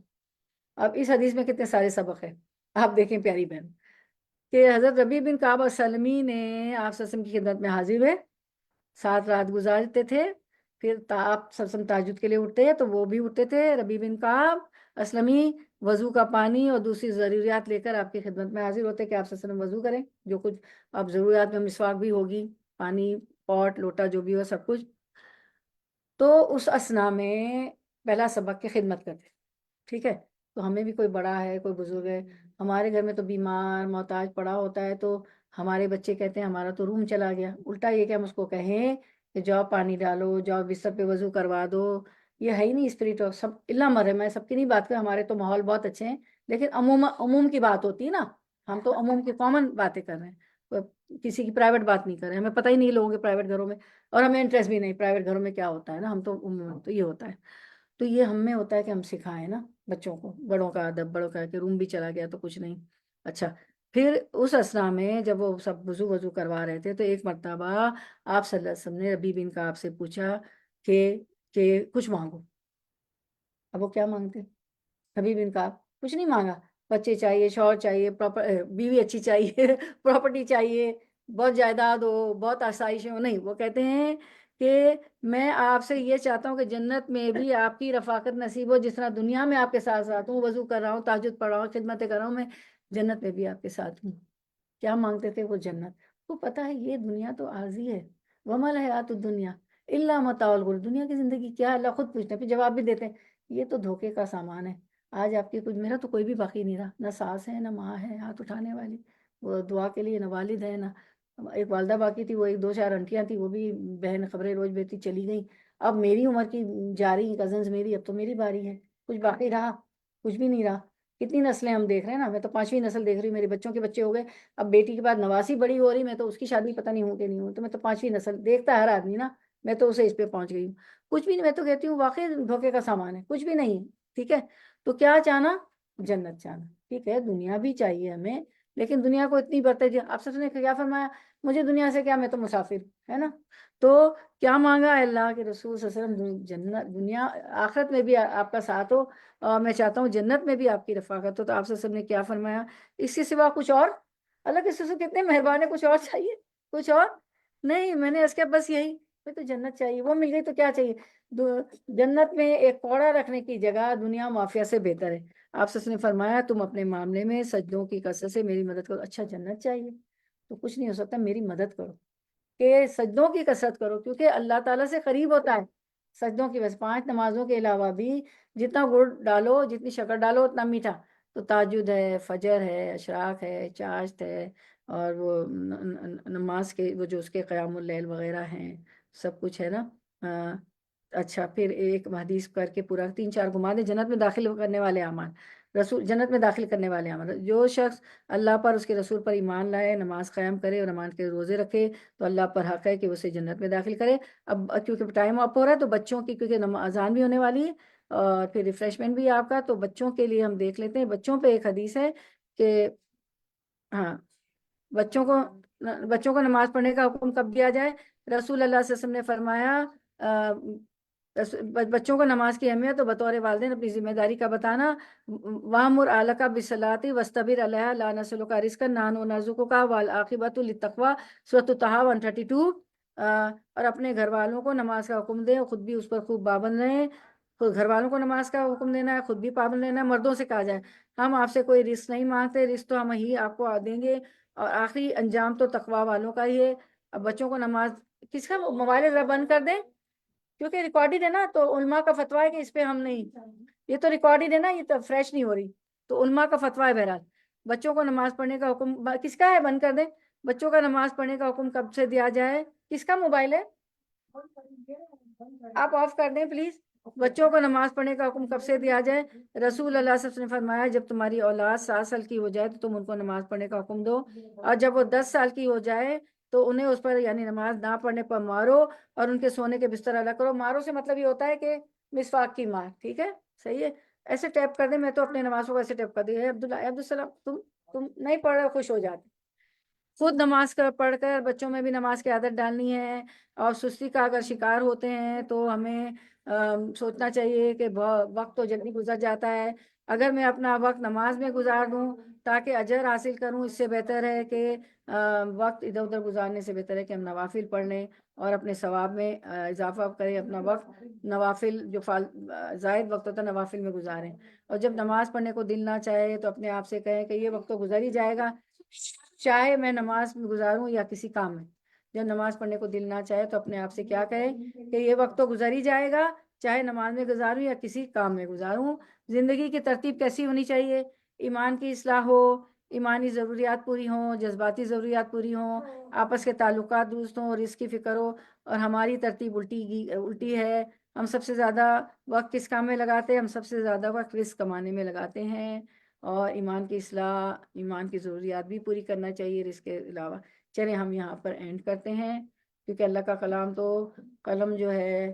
اب اس حدیث میں کتنے سارے سبق ہیں، آپ دیکھیں پیاری بہن، کہ حضرت ربیع بن کعب السلمی نے آپ صلی اللہ علیہ وسلم کی خدمت میں حاضر ہوئے، ساتھ رات گزارتے تھے، پھر آپ صلی اللہ علیہ وسلم تہجد کے لیے اٹھتے تو وہ بھی اٹھتے تھے، ربیع بن کعب اسلمی وضو کا پانی اور دوسری ضروریات لے کر آپ کی خدمت میں حاضر ہوتے کہ آپ صلی اللہ علیہ وسلم وضو کریں، جو کچھ آپ ضروریات میں مسواک بھی ہوگی، پانی، پاٹ، لوٹا جو بھی ہو سب کچھ، تو اس اسنا میں پہلا سبق کی خدمت کرتے، ٹھیک ہے۔ تو ہمیں بھی کوئی بڑا ہے، کوئی بزرگ ہے، ہمارے گھر میں تو بیمار محتاج پڑا ہوتا ہے، تو ہمارے بچے کہتے ہیں ہمارا تو روم چلا گیا، الٹا یہ کہ ہم اس کو کہیں کہ جاؤ پانی ڈالو، جاؤ بستر پہ وضو کروا دو، یہ ہے ہی نہیں اسپرٹ آف سب، اللہ مرحم ہے، سب کی نہیں بات کریں، ہمارے تو ماحول بہت اچھے ہیں، لیکن عموم کی بات ہوتی ہے نا، ہم تو عموم کی کامن باتیں کر رہے ہیں، کسی کی پرائیویٹ بات نہیں کر رہے ہیں، ہمیں پتہ ہی نہیں لوگوں کے پرائیویٹ گھروں میں، اور ہمیں انٹرسٹ بھی نہیں پرائیویٹ گھروں میں کیا ہوتا ہے نا، ہم تو عموماً تو یہ ہوتا ہے، تو یہ ہم میں ہوتا ہے کہ ہم سکھائیں نا بچوں کو، بڑوں کا ادب، بڑوں کا کہ روم بھی چلا گیا تو کچھ نہیں۔ اچھا، پھر اس اسنا میں جب وہ سب وضو کروا رہے تھے تو ایک مرتبہ آپ صلی اللہ علیہ وسلم نے ربیع بن کعب سے پوچھا کہ کچھ مانگو۔ اب وہ کیا مانگتے؟ ربیع بن کعب کچھ نہیں مانگا، بچے چاہیے، شوہر چاہیے، بیوی اچھی چاہیے، پراپرٹی چاہیے، بہت جائیداد ہو، بہت آسائشیں ہو، نہیں، وہ کہتے ہیں کہ میں آپ سے یہ چاہتا ہوں کہ جنت میں بھی آپ کی رفاقت نصیب ہو، جس طرح دنیا میں آپ کے ساتھ ساتھ ہوں، وضو کر رہا ہوں، تہجد پڑھ رہا ہوں، خدمتیں کر رہا ہوں، میں جنت میں بھی آپ کے ساتھ ہوں۔ کیا مانگتے تھے وہ؟ جنت۔ وہ پتہ ہے یہ دنیا تو عارضی ہے، وما الحیات الدنیا، الا متاع الغرور، دنیا کی زندگی کیا ہے، اللہ خود پوچھتے ہیں، پھر جواب بھی دیتے ہیں یہ تو دھوکے کا سامان ہے۔ آج آپ کی کچھ، میرا تو کوئی بھی باقی نہیں رہا، نہ ساس ہے نہ ماں ہے ہاتھ اٹھانے والی وہ دعا کے لیے، نہ والد ہے، نہ ایک والدہ باقی تھی، وہ ایک دو چار انٹیاں تھیں، وہ بھی بہن خبریں روز بیتی چلی گئی۔ اب میری عمر کی جا رہی کزنز میری، اب تو میری باری ہے، کچھ باقی رہا؟ کچھ بھی نہیں رہا۔ کتنی نسلیں ہم دیکھ رہے ہیں نا، میں تو 5ویں نسل دیکھ رہی ہوں، میرے بچوں کے بچے ہو گئے، اب بیٹی کے بعد نواسی بڑی ہو رہی، میں تو اس کی شادی پتہ نہیں ہوں کہ نہیں ہوں، تو میں تو 5ویں نسل دیکھتا ہے ہر آدمی نا، میں تو اسے اس پہ پہنچ گئی ہوں۔ کچھ بھی نہیں، میں تو کہتی ہوں واقعی دھوکے کا سامان ہے، کچھ بھی نہیں۔ ٹھیک ہے، تو کیا چاہنا؟ جنت چاہنا۔ ٹھیک ہے، دنیا بھی چاہیے ہمیں، لیکن دنیا کو اتنی برتے جی، آپ سب نے کیا فرمایا؟ مجھے دنیا سے کیا، میں تو مسافر، ہے نا۔ تو کیا مانگا ہے اللہ کے رسول صلی اللہ علیہ وسلم؟ جنت، دنیا آخرت میں بھی آپ کا ساتھ ہو، اور میں چاہتا ہوں جنت میں بھی آپ کی رفاقت ہو۔ تو آپ صلی اللہ علیہ وسلم نے کیا فرمایا؟ اس کے سوا کچھ اور؟ اللہ کے رسول کتنے مہربان ہے، کچھ اور چاہیے؟ کچھ اور نہیں، میں نے اس کے بس یہی، میں تو جنت چاہیے، وہ مل گئی تو کیا چاہیے؟ جنت میں ایک کوڑا رکھنے کی جگہ دنیا معافیہ سے بہتر ہے۔ آپ سے نے فرمایا تم اپنے معاملے میں سجدوں کی کثرت سے میری مدد کرو۔ اچھا جنت چاہیے تو کچھ نہیں ہو سکتا، میری مدد کرو کہ سجدوں کی کثرت کرو، کیونکہ اللہ تعالیٰ سے قریب ہوتا ہے سجدوں کی، بس 5 نمازوں کے علاوہ بھی جتنا گڑ ڈالو، جتنی شکر ڈالو اتنا میٹھا۔ تو تہجد ہے، فجر ہے، اشراق ہے، چاشت ہے، اور وہ نماز کے وہ جو اس کے قیام اللیل وغیرہ ہیں، سب کچھ ہے نا۔ اچھا، پھر ایک حدیث کر کے پورا 3 4 گھما دے، جنت میں داخل کرنے والے اعمال، رسول جنت میں داخل کرنے والے اعمال، جو شخص اللہ پر، اس کے رسول پر ایمان لائے، نماز قائم کرے اور نماز کے روزے رکھے، تو اللہ پر حق ہے کہ اسے جنت میں داخل کرے۔ اب کیونکہ ٹائم اپ ہو رہا ہے تو بچوں کی، کیونکہ اذان بھی ہونے والی ہے اور پھر ریفریشمنٹ بھی آپ کا، تو بچوں کے لیے ہم دیکھ لیتے ہیں، بچوں پہ ایک حدیث ہے کہ ہاں، بچوں کو نماز پڑھنے کا حکم کب دیا جائے؟ رسول اللہ صلی اللہ علیہ وسلم نے فرمایا بچوں کو نماز کی اہمیت تو بطور والدین اپنی ذمہ داری کا بتانا، وَأْمُرْ أَهْلَكَ بِالصَّلَاةِ وَاسْتَبِرْ عَلَيْهَا لَا نَسْأَلُكَ رِزْقًا نَحْنُ نَرْزُقُكَ وَالْعَاقِبَةُ لِلتَّقْوَىٰ، سورۃ طٰہٰ 132۔ اور اپنے گھر والوں کو نماز کا حکم دیں، خود بھی اس پر خوب پابند رہیں۔ خود گھر والوں کو نماز کا حکم دینا ہے، خود بھی پابند رہنا ہے۔ مردوں سے کہا جائے ہم آپ سے کوئی رزق نہیں مانگتے، رزق تو ہم ہی آپ کو دیں گے، اور آخری انجام تو تقویٰ والوں کا ہی ہے۔ اب بچوں کو نماز، کس کا موبائل ذرا بند کر دیں کیونکہ ریکارڈڈ ہے نا، تو علماء کا فتویٰ ہے کہ اس پہ ہم نہیں، یہ تو ریکارڈڈ ہے نا، یہ تو فریش نہیں ہو رہی، تو علماء کا فتویٰ ہے۔ بہرحال بچوں کو نماز پڑھنے کا حکم کس کا ہے؟ بند کر دیں۔ بچوں کا نماز پڑھنے کا حکم کب سے دیا جائے؟ کس کا موبائل ہے؟ آپ آف کر دیں پلیز۔ بچوں کو نماز پڑھنے کا حکم کب سے دیا جائے؟ رسول اللہ صلی اللہ علیہ وسلم نے فرمایا جب تمہاری اولاد 7 سال کی ہو جائے تو تم ان کو نماز پڑھنے کا حکم دو، اور جب وہ 10 سال کی ہو جائے تو انہیں اس پر، یعنی نماز نہ پڑھنے پر مارو، اور ان کے سونے کے بستر الگ کرو۔ مارو سے مطلب یہ ہوتا ہے کہ مسواک کی مار، ٹھیک ہے، صحیح ہے، ایسے ٹیپ کر دیں، میں تو اپنے نمازوں کو ایسے ٹیپ کر دی۔ عبدالسلام، تم نہیں پڑھ رہے، خوش ہو جاتے۔ خود نماز پڑھ کر بچوں میں بھی نماز کی عادت ڈالنی ہے، اور سستی کا اگر شکار ہوتے ہیں تو ہمیں سوچنا چاہیے کہ وقت تو جلدی گزر جاتا ہے، اگر میں اپنا وقت نماز میں گزار دوں تاکہ اجر حاصل کروں، اس سے بہتر ہے کہ وقت ادھر ادھر گزارنے سے بہتر ہے کہ ہم نوافل پڑھ لیں اور اپنے ثواب میں اضافہ کریں، اپنا وقت نوافل جو زائد وقت ہوتا ہے نوافل میں گزاریں۔ اور جب نماز پڑھنے کو دل نہ چاہے تو اپنے آپ سے کہیں کہ یہ وقت تو گزر ہی جائے گا، چاہے میں نماز میں گزاروں یا کسی کام میں۔ جب نماز پڑھنے کو دل نہ چاہے تو اپنے آپ سے کیا کہے کہ یہ وقت تو گزر ہی جائے گا، چاہے نماز میں گزاروں یا کسی کام میں گزاروں۔ زندگی کی ترتیب کیسی ہونی چاہیے؟ ایمان کی اصلاح ہو، ایمانی ضروریات پوری ہوں، جذباتی ضروریات پوری ہوں، آپس کے تعلقات درست ہوں، رزق کی فکر ہو۔ اور ہماری ترتیب الٹی ہے، ہم سب سے زیادہ وقت کس کام میں لگاتے ہیں؟ ہم سب سے زیادہ وقت رزق کمانے میں لگاتے ہیں، اور ایمان کی اصلاح، ایمان کی ضروریات بھی پوری کرنا چاہیے رزق کے علاوہ۔ چلیں ہم یہاں پر اینڈ کرتے ہیں، کیونکہ اللہ کا کلام تو، قلم جو ہے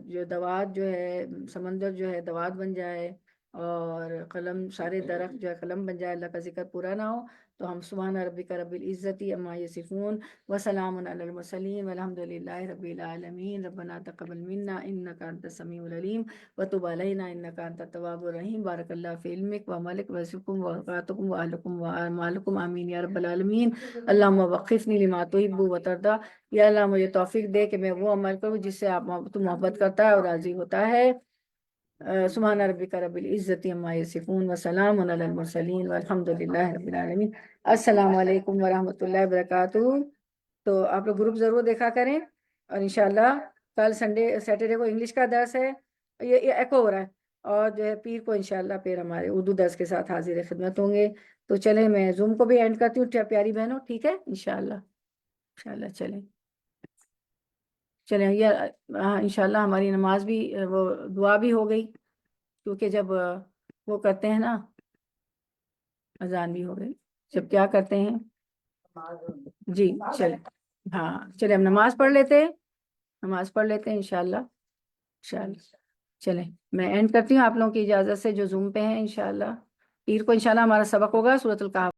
جو دوات جو ہے، سمندر جو ہے دوات بن جائے، اور قلم سارے درخت جو ہے قلم بن جائے، اللہ کا ذکر پورا نہ ہو تو ہم سبحان ربک رب العزت عما یصفون وسلام علی المرسلین والحمد للہ رب العالمین۔ ربنا تقبل منا انک انت السمیع العلیم وتب علینا انک انت التواب الرحیم۔ بارک اللہ فی علمک وعملک ورزقکم واوقاتکم واہلکم واعمالکم آمین یا رب العالمین۔ اللہم وقفنی لما تحب وترضى، یا اللہ مجھے توفیق دے کہ میں وہ عمل کروں جس سے تو محبت کرتا ہے اور راضی ہوتا ہے۔ سبحان ربک رب العزت عما یصفون وسلام علی المرسلین والحمد للہ رب العالمین۔ السلام علیکم ورحمۃ اللہ وبرکاتہ۔ تو آپ لوگ گروپ ضرور دیکھا کریں۔ اور انشاءاللہ کل سیٹرڈے کو انگلش کا درس ہے، یہ ایکو ہو رہا ہے، اور جو ہے پیر کو انشاءاللہ پھر ہمارے اردو درس کے ساتھ حاضر خدمت ہوں گے. تو چلیں میں زوم کو بھی اینڈ کرتی ہوں پیاری بہنوں، ٹھیک ہے انشاءاللہ چلیں ہاں انشاءاللہ ہماری نماز بھی وہ دعا بھی ہو گئی، کیونکہ جب وہ کرتے ہیں نا، اذان بھی ہو گئی، جب کیا کرتے ہیں جی چلیں، ہاں چلیں ہم نماز پڑھ لیتے ہیں انشاءاللہ چلیں میں اینڈ کرتی ہوں آپ لوگوں کی اجازت سے جو زوم پہ ہیں. انشاءاللہ پیر کو انشاءاللہ ہمارا سبق ہوگا سورۃ الکہف.